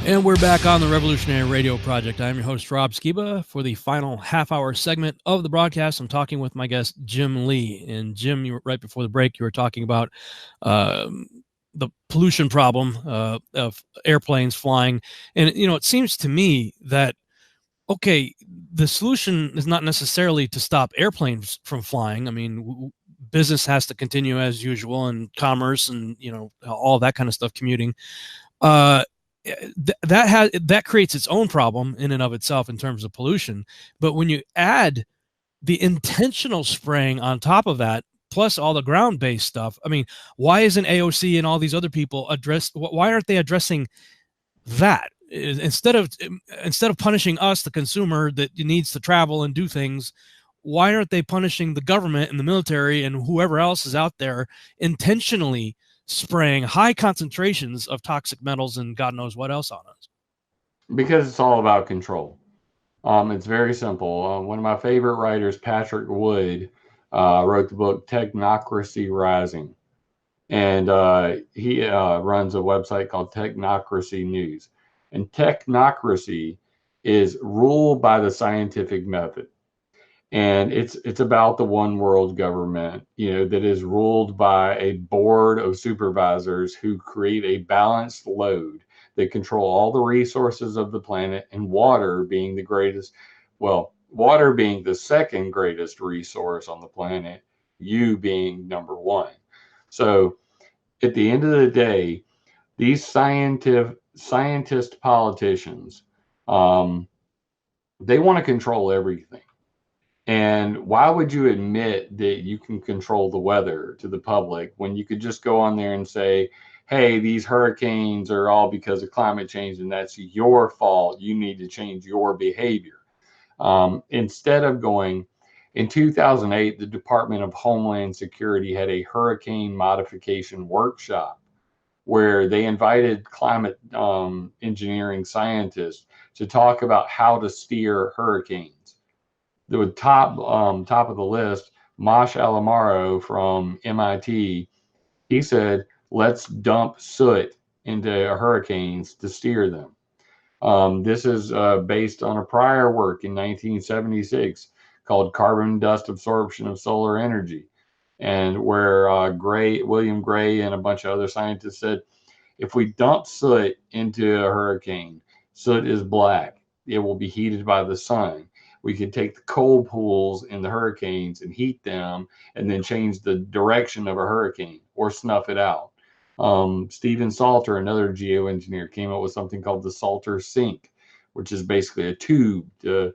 Speaker 15: And we're back on the Revolutionary Radio Project. I'm your host, Rob Skiba. For the final half-hour segment of the broadcast, I'm talking with my guest, Jim Lee. And Jim, right before the break, you were talking about the pollution problem of airplanes flying. And, it seems to me that, okay, the solution is not necessarily to stop airplanes from flying. I mean, business has to continue as usual, and commerce and, all that kind of stuff, commuting. That creates its own problem in and of itself in terms of pollution. But when you add the intentional spraying on top of that, plus all the ground-based stuff, I mean, why isn't AOC and all these other people why aren't they addressing that? Instead of punishing us, the consumer that needs to travel and do things, why aren't they punishing the government and the military and whoever else is out there intentionally spraying high concentrations of toxic metals and God knows what else on us?
Speaker 16: Because it's all about control. It's very simple. One of my favorite writers, Patrick Wood, wrote the book Technocracy Rising. And he runs a website called Technocracy News. And technocracy is ruled by the scientific method. And it's about the one world government, that is ruled by a board of supervisors who create a balanced load. They control all the resources of the planet, and water being water being the second greatest resource on the planet, you being number one. So at the end of the day, these scientist politicians, they want to control everything. And why would you admit that you can control the weather to the public when you could just go on there and say, hey, these hurricanes are all because of climate change and that's your fault. You need to change your behavior. Instead of going, in 2008, the Department of Homeland Security had a hurricane modification workshop where they invited climate engineering scientists to talk about how to steer hurricanes. The top of the list, Mosh Alamaro from MIT, he said, let's dump soot into hurricanes to steer them. This is based on a prior work in 1976 called Carbon Dust Absorption of Solar Energy, and where William Gray and a bunch of other scientists said, if we dump soot into a hurricane, soot is black. It will be heated by the sun. We can take the cold pools in the hurricanes and heat them and then change the direction of a hurricane or snuff it out. Stephen Salter, another geoengineer, came up with something called the Salter sink, which is basically a tube to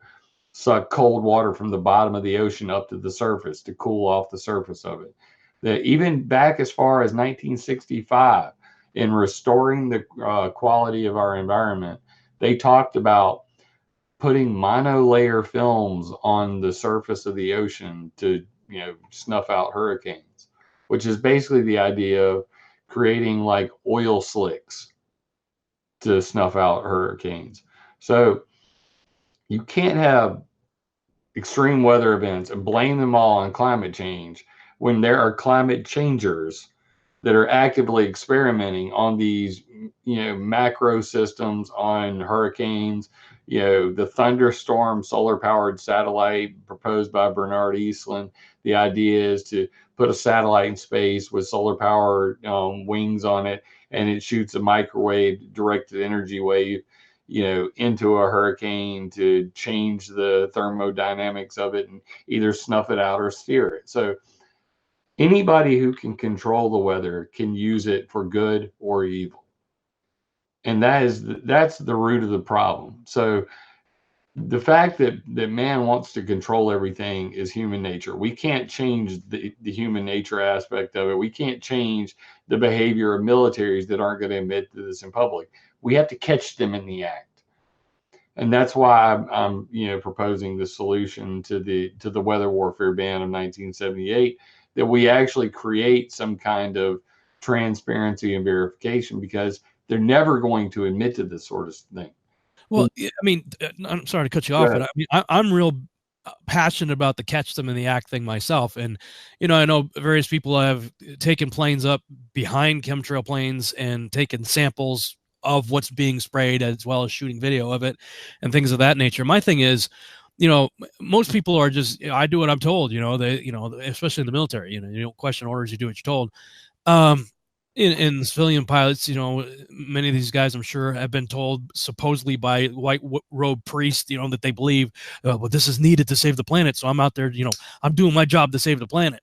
Speaker 16: suck cold water from the bottom of the ocean up to the surface to cool off the surface of it. Even back as far as 1965, in restoring the quality of our environment, they talked about putting monolayer films on the surface of the ocean to, snuff out hurricanes, which is basically the idea of creating like oil slicks to snuff out hurricanes. So you can't have extreme weather events and blame them all on climate change when there are climate changers that are actively experimenting on these, macro systems, on hurricanes. The thunderstorm solar powered satellite proposed by Bernard Eastland. The idea is to put a satellite in space with solar powered wings on it, and it shoots a microwave directed energy wave, into a hurricane to change the thermodynamics of it and either snuff it out or steer it. So anybody who can control the weather can use it for good or evil. And that's the root of the problem. So the fact that man wants to control everything is human nature. We can't change the human nature aspect of it. We can't change the behavior of militaries that aren't going to admit to this in public. We have to catch them in the act. And that's why I'm proposing the solution to the weather warfare ban of 1978, that we actually create some kind of transparency and verification, because they're never going to admit to this sort of thing.
Speaker 15: Well, I mean, I'm sorry to cut you off, but I mean, I'm real passionate about the catch them in the act thing myself. And, I know various people have taken planes up behind chemtrail planes and taken samples of what's being sprayed, as well as shooting video of it and things of that nature. My thing is, most people are just, I do what I'm told, they, especially in the military, you don't question orders, you do what you're told. in civilian pilots, many of these guys, I'm sure, have been told supposedly by white robe priests, that they believe, well, this is needed to save the planet. So I'm out there, I'm doing my job to save the planet.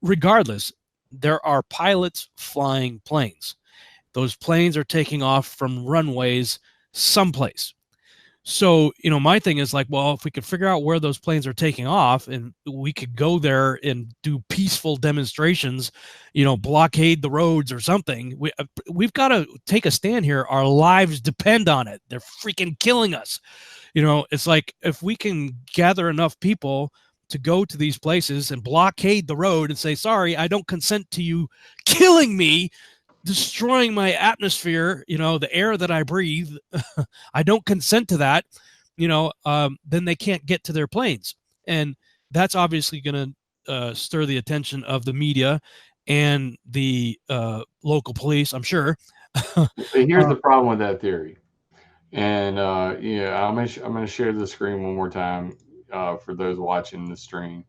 Speaker 15: Regardless, there are pilots flying planes. Those planes are taking off from runways someplace. So, my thing is like, well, if we could figure out where those planes are taking off and we could go there and do peaceful demonstrations, blockade the roads or something, we've got to take a stand here. Our lives depend on it. They're freaking killing us. It's like if we can gather enough people to go to these places and blockade the road and say, sorry, I don't consent to you killing me, destroying my atmosphere, the air that I breathe. I don't consent to that, then they can't get to their planes. And that's obviously going to stir the attention of the media and the local police, I'm sure.
Speaker 16: Here's the problem with that theory. And I'm going to share the screen one more time for those watching the stream.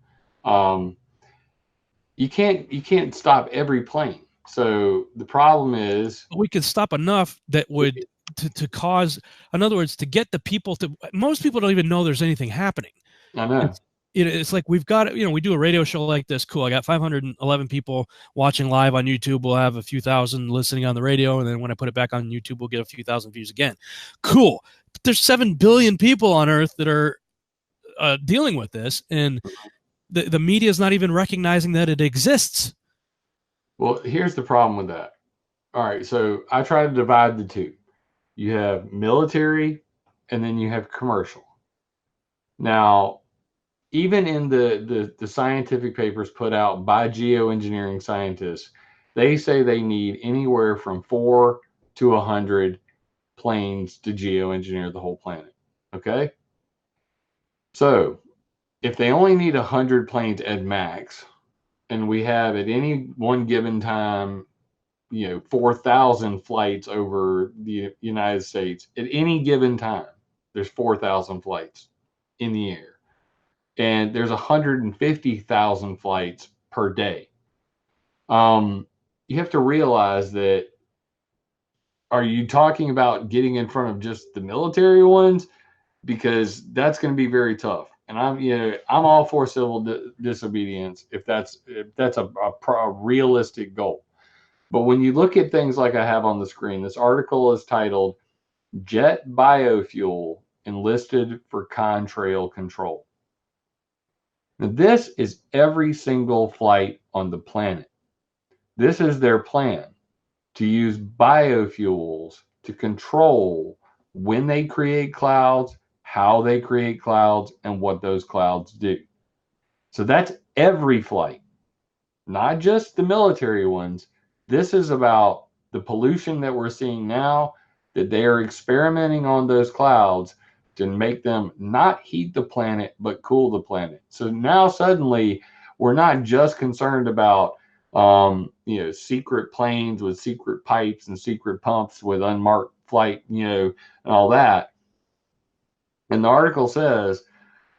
Speaker 16: You can't stop every plane. So the problem is
Speaker 15: we could stop enough that would to cause, in other words, to get the people to, most people don't even know there's anything happening.
Speaker 16: I know.
Speaker 15: It's like we've got, we do a radio show like this. Cool. I got 511 people watching live on YouTube. We'll have a few thousand listening on the radio. And then when I put it back on YouTube, we'll get a few thousand views again. Cool. But there's 7 billion people on Earth that are dealing with this. And the media is not even recognizing that it exists.
Speaker 16: Well, here's the problem with that. All right, so I try to divide the two. You have military, and then you have commercial. Now, even in the scientific papers put out by geoengineering scientists, they say they need anywhere from 4 to 100 planes to geoengineer the whole planet. Okay? So, if they only need 100 planes at max, and we have at any one given time, 4,000 flights over the United States. At any given time, there's 4,000 flights in the air. And there's 150,000 flights per day. You have to realize that, are you talking about getting in front of just the military ones? Because that's going to be very tough. And I'm all for civil disobedience if that's a realistic goal. But when you look at things like I have on the screen, this article is titled "Jet Biofuel Enlisted for Contrail Control." Now, this is every single flight on the planet. This is their plan, to use biofuels to control when they create clouds, how they create clouds, and what those clouds do. So that's every flight, not just the military ones. This is about the pollution that we're seeing now, that they are experimenting on those clouds to make them not heat the planet, but cool the planet. So now suddenly we're not just concerned about secret planes with secret pipes and secret pumps with unmarked flight, and all that. And the article says,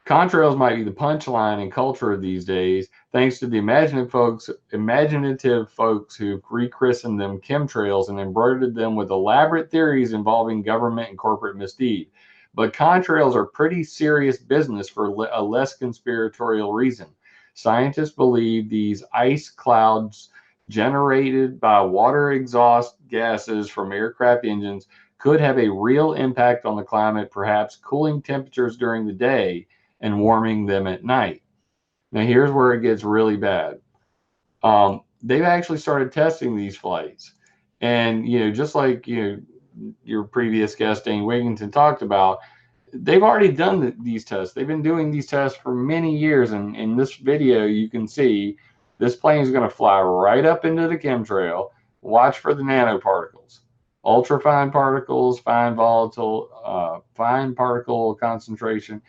Speaker 16: contrails might be the punchline in culture these days, thanks to the imaginative folks who've rechristened them chemtrails and embroidered them with elaborate theories involving government and corporate misdeed. But contrails are pretty serious business for a less conspiratorial reason. Scientists believe these ice clouds generated by water exhaust gases from aircraft engines could have a real impact on the climate, perhaps cooling temperatures during the day and warming them at night. Now, here's where it gets really bad. They've actually started testing these flights. And, just like your previous guest, Dane Wigington, talked about, they've already done these tests. They've been doing these tests for many years. And in this video, you can see this plane is going to fly right up into the chemtrail. Watch for the nanoparticles. Ultrafine particles, fine volatile, fine particle concentration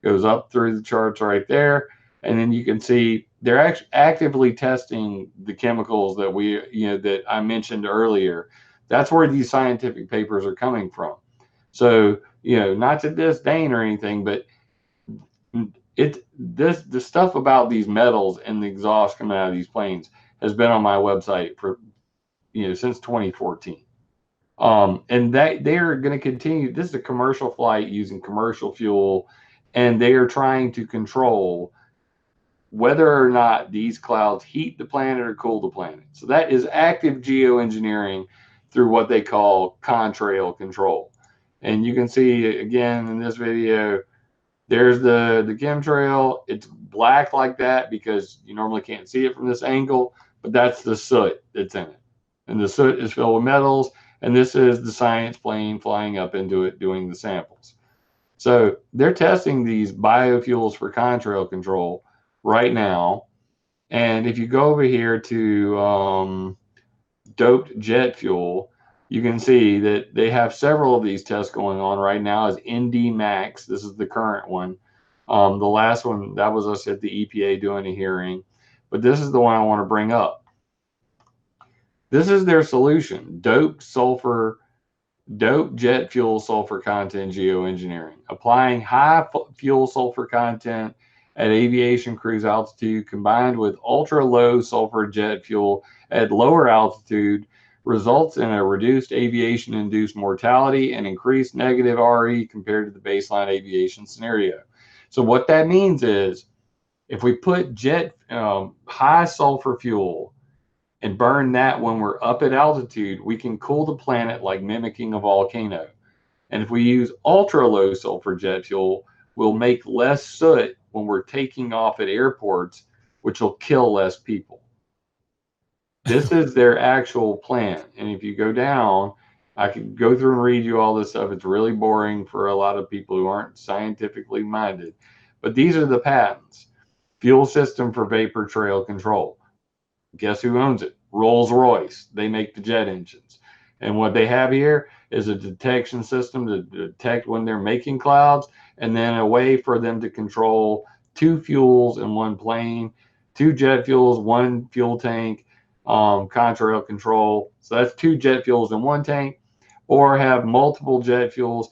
Speaker 16: goes up through the charts right there. And then you can see they're actively testing the chemicals that that I mentioned earlier. That's where these scientific papers are coming from. So, not to disdain or anything, but the stuff about these metals and the exhaust coming out of these planes, has been on my website for, since 2014. And that they are going to continue. This is a commercial flight using commercial fuel, and they are trying to control whether or not these clouds heat the planet or cool the planet. So that is active geoengineering through what they call contrail control. And you can see again in this video, there's the chemtrail. It's black like that because you normally can't see it from this angle, but that's the soot that's in it. And the soot is filled with metals, and this is the science plane flying up into it doing the samples. So they're testing these biofuels for contrail control right now. And if you go over here to doped jet fuel, you can see that they have several of these tests going on right now as ND Max. This is the current one. The last one, that was us at the EPA doing a hearing. But this is the one I want to bring up. This is their solution, doped jet fuel sulfur content geoengineering. Applying high fuel sulfur content at aviation cruise altitude combined with ultra low sulfur jet fuel at lower altitude results in a reduced aviation induced mortality and increased negative RE compared to the baseline aviation scenario. So what that means is if we put high sulfur fuel and burn that when we're up at altitude, we can cool the planet like mimicking a volcano. And if we use ultra low sulfur jet fuel, we'll make less soot when we're taking off at airports, which will kill less people. This is their actual plan. And if you go down, I could go through and read you all this stuff. It's really boring for a lot of people who aren't scientifically minded. But these are the patents. Fuel system for vapor trail control. Guess who owns it? Rolls-Royce. They make the jet engines. And what they have here is a detection system to detect when they're making clouds, and then a way for them to control 2 fuels in one plane, 2 jet fuels, 1 fuel tank, contrail control. So that's 2 jet fuels in 1 tank, or have multiple jet fuels.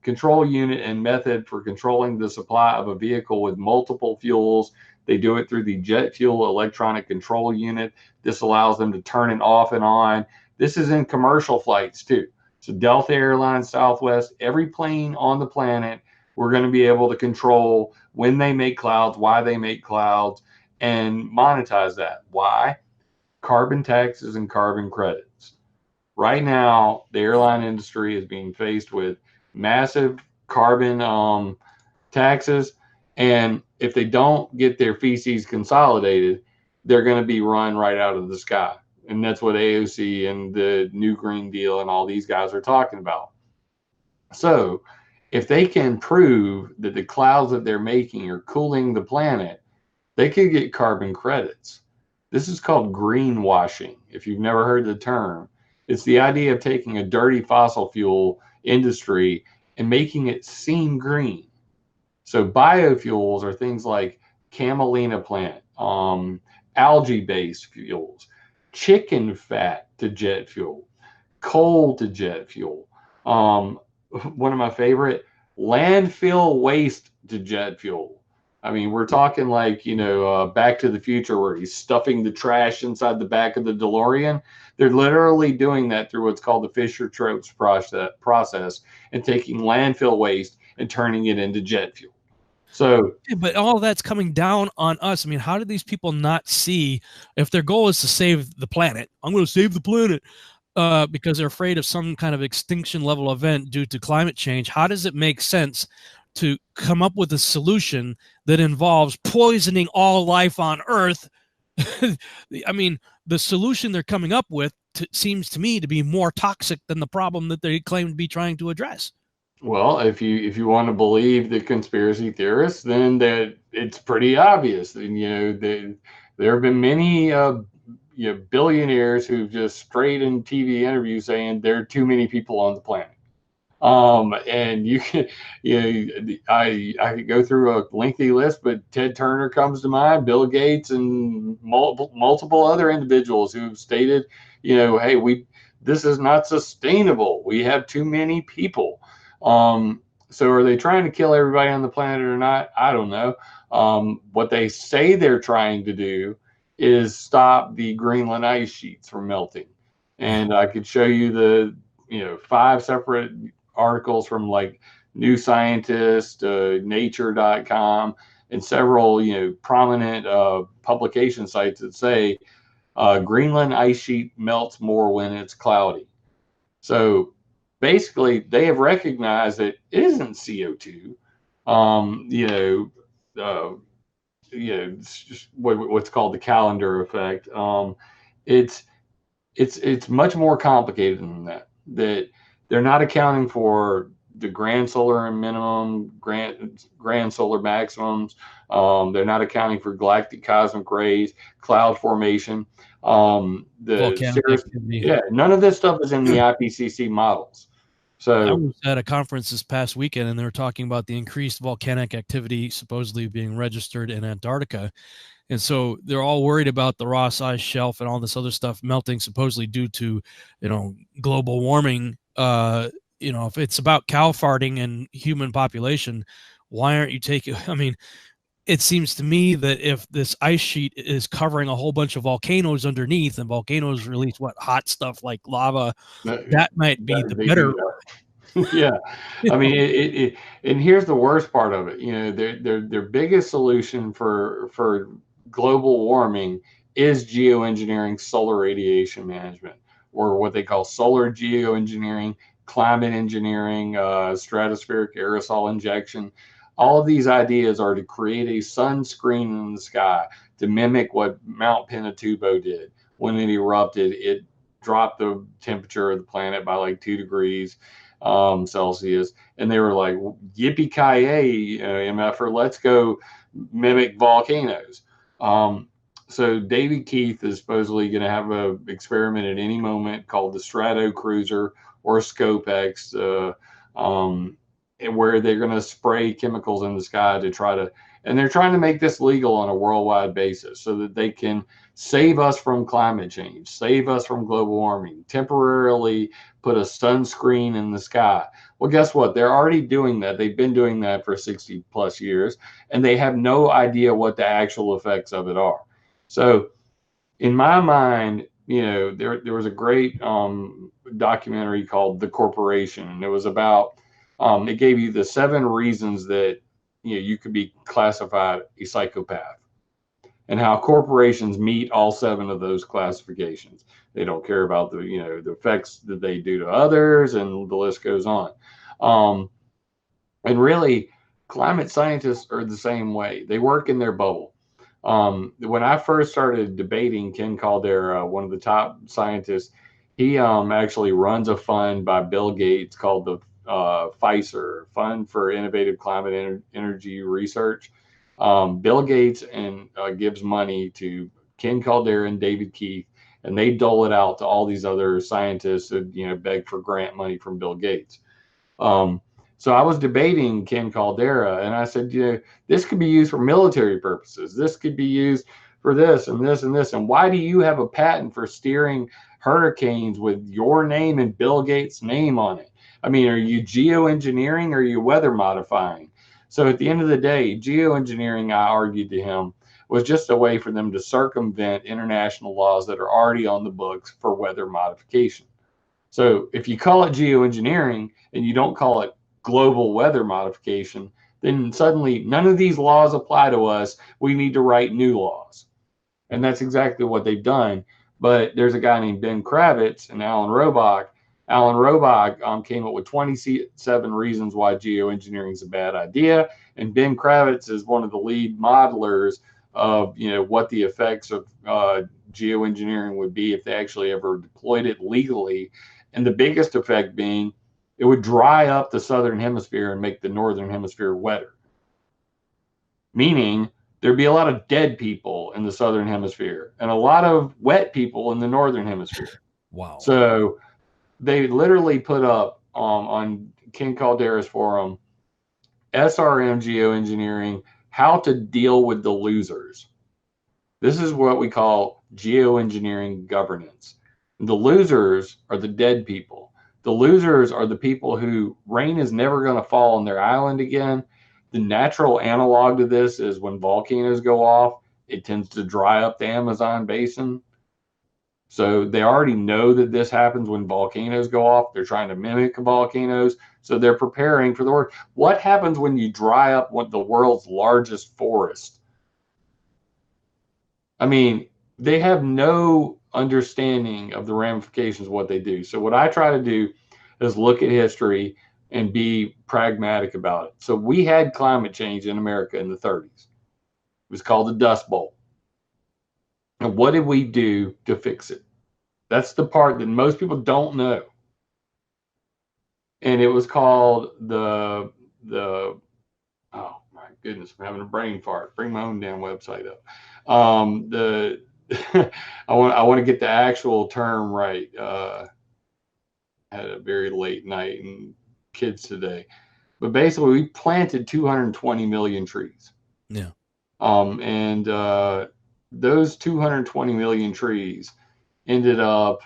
Speaker 16: Control unit and method for controlling the supply of a vehicle with multiple fuels. They do it through the jet fuel electronic control unit. This allows them to turn it off and on. This is in commercial flights too. So Delta Airlines, Southwest, every plane on the planet, we're going to be able to control when they make clouds, why they make clouds, and monetize that. Why? Carbon taxes and carbon credits. Right now, the airline industry is being faced with massive carbon taxes, and if they don't get their feces consolidated, they're going to be run right out of the sky. And that's what AOC and the New Green Deal and all these guys are talking about. So if they can prove that the clouds that they're making are cooling the planet, they could get carbon credits. This is called greenwashing, if you've never heard the term. It's the idea of taking a dirty fossil fuel industry and making it seem green. So biofuels are things like camelina plant, algae-based fuels, chicken fat to jet fuel, coal to jet fuel. One of my favorite, landfill waste to jet fuel. I mean, we're talking like, Back to the Future where he's stuffing the trash inside the back of the DeLorean. They're literally doing that through what's called the Fischer-Tropsch process and taking landfill waste and turning it into jet fuel. So,
Speaker 15: but all that's coming down on us. I mean, how do these people not see if their goal is to save the planet? I'm going to save the planet because they're afraid of some kind of extinction level event due to climate change. How does it make sense to come up with a solution that involves poisoning all life on Earth? I mean, the solution they're coming up with seems to me to be more toxic than the problem that they claim to be trying to address.
Speaker 16: Well, if you want to believe the conspiracy theorists, then that it's pretty obvious. And there have been many billionaires who've just straight in TV interviews saying there are too many people on the planet. And you can, I could go through a lengthy list, but Ted Turner comes to mind, Bill Gates, and multiple other individuals who've stated, hey, this is not sustainable. We have too many people. So are they trying to kill everybody on the planet or not? I don't know. What they say they're trying to do is stop the Greenland ice sheets from melting. And I could show you the 5 separate articles from like New Scientist, Nature.com, and several prominent publication sites that say Greenland ice sheet melts more when it's cloudy. So basically, they have recognized that it isn't CO2. It's just what's called the calendar effect. It's much more complicated than that. That they're not accounting for the grand solar minimum, grand solar maximums. They're not accounting for galactic cosmic rays, cloud formation. None of this stuff is in the IPCC models. So
Speaker 15: I was at a conference this past weekend, and they were talking about the increased volcanic activity supposedly being registered in Antarctica. And so they're all worried about the Ross Ice Shelf and all this other stuff melting, supposedly due to, global warming. If it's about cow farting and human population, why aren't you taking? I mean, it seems to me that if this ice sheet is covering a whole bunch of volcanoes underneath, and volcanoes release hot stuff like lava, that might be the better.
Speaker 16: Yeah, I mean, and here's the worst part of it. Their biggest solution for global warming is geoengineering solar radiation management, or what they call solar geoengineering, climate engineering, stratospheric aerosol injection. All of these ideas are to create a sunscreen in the sky to mimic what Mount Pinatubo did. When it erupted, it dropped the temperature of the planet by like 2 degrees Celsius. And they were like, yippee-ki-yay, MFer, let's go mimic volcanoes. So David Keith is supposedly going to have an experiment at any moment called the Strato Cruiser or ScopeX, where they're going to spray chemicals in the sky and they're trying to make this legal on a worldwide basis so that they can save us from climate change, save us from global warming, temporarily put a sunscreen in the sky. Well, guess what? They're already doing that. They've been doing that for 60 plus years, and they have no idea what the actual effects of it are. So in my mind, there was a great documentary called The Corporation, and it was about it gave you the 7 reasons that you could be classified a psychopath, and how corporations meet all 7 of those classifications. They don't care about the effects that they do to others, and the list goes on. And really, climate scientists are the same way. They work in their bubble. When I first started debating Ken Caldera, one of the top scientists, he actually runs a fund by Bill Gates called the FICER, Fund for Innovative Climate Energy Research. Bill Gates gives money to Ken Caldera and David Keith, and they dole it out to all these other scientists that beg for grant money from Bill Gates. So I was debating Ken Caldera, and I said, this could be used for military purposes. This could be used for this and this and this. And why do you have a patent for steering hurricanes with your name and Bill Gates' name on it? I mean, are you geoengineering or are you weather modifying? So at the end of the day, geoengineering, I argued to him, was just a way for them to circumvent international laws that are already on the books for weather modification. So if you call it geoengineering and you don't call it global weather modification, then suddenly none of these laws apply to us. We need to write new laws. And that's exactly what they've done. But there's a guy named Ben Kravitz and Alan Robach. Alan Robach came up with 27 reasons why geoengineering is a bad idea. And Ben Kravitz is one of the lead modelers of what the effects of geoengineering would be if they actually ever deployed it legally. And the biggest effect being it would dry up the southern hemisphere and make the northern hemisphere wetter. Meaning there'd be a lot of dead people in the southern hemisphere and a lot of wet people in the northern hemisphere.
Speaker 15: Wow.
Speaker 16: So they literally put up on Ken Caldera's forum, SRM geoengineering, how to deal with the losers. This is what we call geoengineering governance. The losers are the dead people. The losers are the people who rain is never going to fall on their island again. The natural analog to this is when volcanoes go off it tends to dry up the Amazon basin. So they already know that this happens when volcanoes go off. They're trying to mimic volcanoes. So they're preparing for the worst. What happens when you dry up the world's largest forest? I mean, they have no understanding of the ramifications of what they do. So what I try to do is look at history and be pragmatic about it. So we had climate change in America in the 30s. It was called the Dust Bowl. And what did we do to fix it? That's the part that most people don't know. And it was called the oh my goodness, I'm having a brain fart. Bring my own damn website up. I want to get the actual term right. Had a very late night and kids today. But basically we planted 220 million trees.
Speaker 15: Yeah.
Speaker 16: And those 220 million trees ended up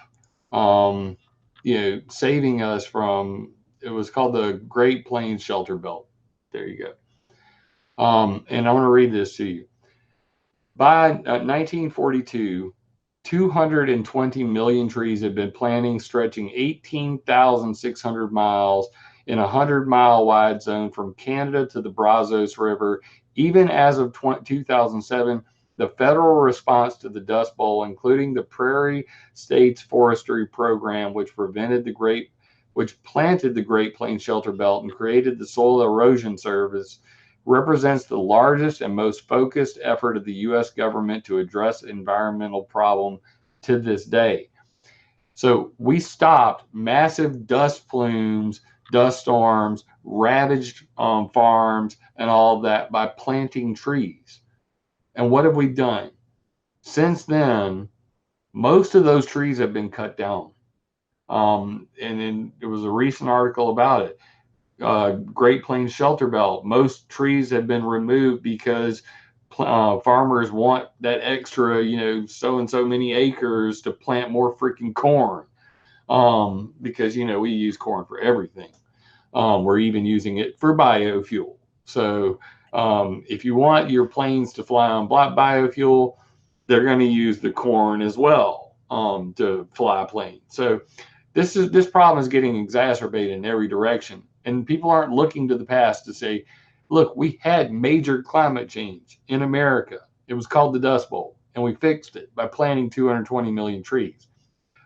Speaker 16: saving us from, it was called the Great Plains Shelter Belt. There you go. And I'm going to read this to you. By 1942, 220 million trees had been planting, stretching 18,600 miles in a 100-mile wide zone from Canada to the Brazos River. Even as of 2007, the federal response to the Dust Bowl, including the Prairie States Forestry Program, which planted the Great Plains Shelter Belt and created the Soil Erosion Service, represents the largest and most focused effort of the U.S. government to address the environmental problem to this day. So we stopped massive dust plumes, dust storms, ravaged farms, and all of that by planting trees. And what have we done? Since then, most of those trees have been cut down. And then there was a recent article about it. Great Plains Shelter Belt, most trees have been removed because farmers want that extra, so and so many acres to plant more freaking corn. Because, we use corn for everything. We're even using it for biofuel. So if you want your planes to fly on biofuel, they're going to use the corn as well to fly planes. So this problem is getting exacerbated in every direction. And people aren't looking to the past to say, look, we had major climate change in America. It was called the Dust Bowl, and we fixed it by planting 220 million trees.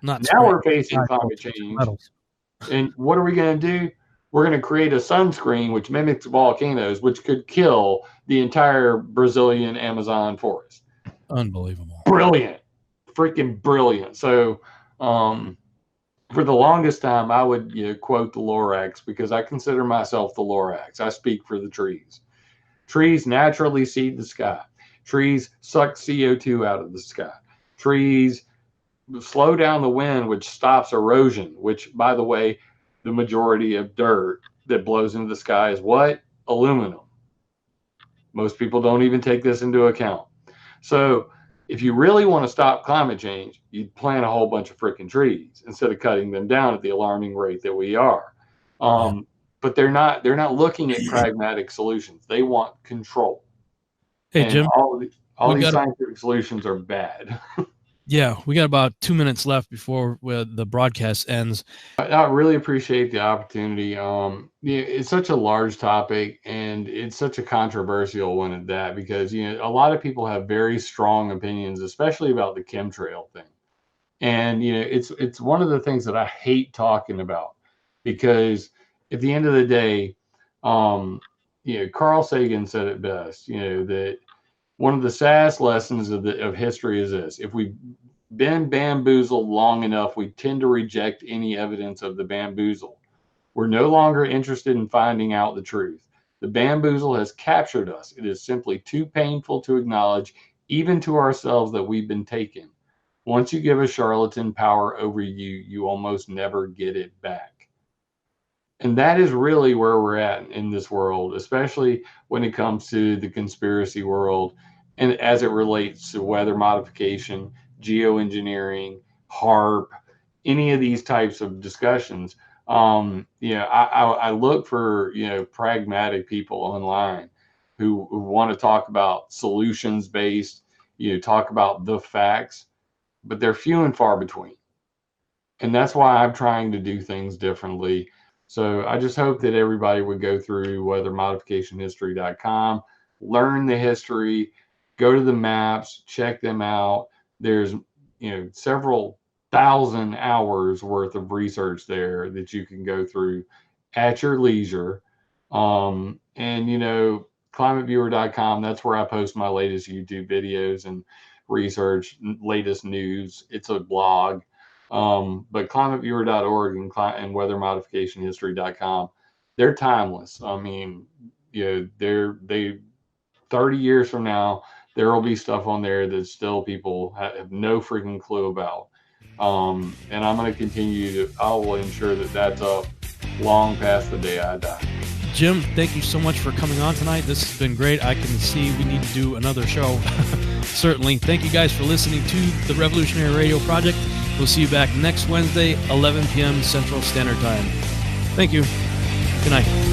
Speaker 16: Now we're facing climate change. And what are we going to do? We're going to create a sunscreen which mimics volcanoes, which could kill the entire Brazilian Amazon forest.
Speaker 15: Unbelievable.
Speaker 16: Brilliant. Freaking brilliant. So, for the longest time, I would quote the Lorax because I consider myself the Lorax. I speak for the trees. Trees naturally seed the sky. Trees suck CO2 out of the sky. Trees slow down the wind, which stops erosion, which, by the way, the majority of dirt that blows into the sky is what? Aluminum. Most people don't even take this into account. So if you really want to stop climate change, you'd plant a whole bunch of freaking trees instead of cutting them down at the alarming rate that we are. But they're not looking at pragmatic solutions. They want control.
Speaker 15: Hey,
Speaker 16: and
Speaker 15: Jim,
Speaker 16: all these scientific solutions are bad.
Speaker 15: Yeah, we got about 2 minutes left before the broadcast ends.
Speaker 16: I really appreciate the opportunity. It's such a large topic, and it's such a controversial one at that, because a lot of people have very strong opinions, especially about the chemtrail thing. And it's one of the things that I hate talking about, because at the end of the day, Carl Sagan said it best. That one of the saddest lessons of history is this: if we've been bamboozled long enough, we tend to reject any evidence of the bamboozle. We're no longer interested in finding out the truth. The bamboozle has captured us. It is simply too painful to acknowledge, even to ourselves, that we've been taken. Once you give a charlatan power over you, you almost never get it back. And that is really where we're at in this world, especially when it comes to the conspiracy world, and as it relates to weather modification, geoengineering, HARP, any of these types of discussions. I look for pragmatic people online who want to talk about solutions based talk about the facts, but they're few and far between. And that's why I'm trying to do things differently. So I just hope that everybody would go through modificationhistory.com, learn the history, go to the maps, check them out. There's, several thousand hours worth of research there that you can go through at your leisure. And, climateviewer.com, that's where I post my latest YouTube videos and research, latest news. It's a blog. But climateviewer.org and weathermodificationhistory.com, they're timeless. I mean, they 30 years from now, there will be stuff on there that still people have no freaking clue about. And I'm going to I will ensure that that's up long past the day I die.
Speaker 15: Jim, thank you so much for coming on tonight. This has been great. I can see we need to do another show. Certainly. Thank you guys for listening to the Revolutionary Radio Project. We'll see you back next Wednesday, 11 p.m. Central Standard Time. Thank you. Good night.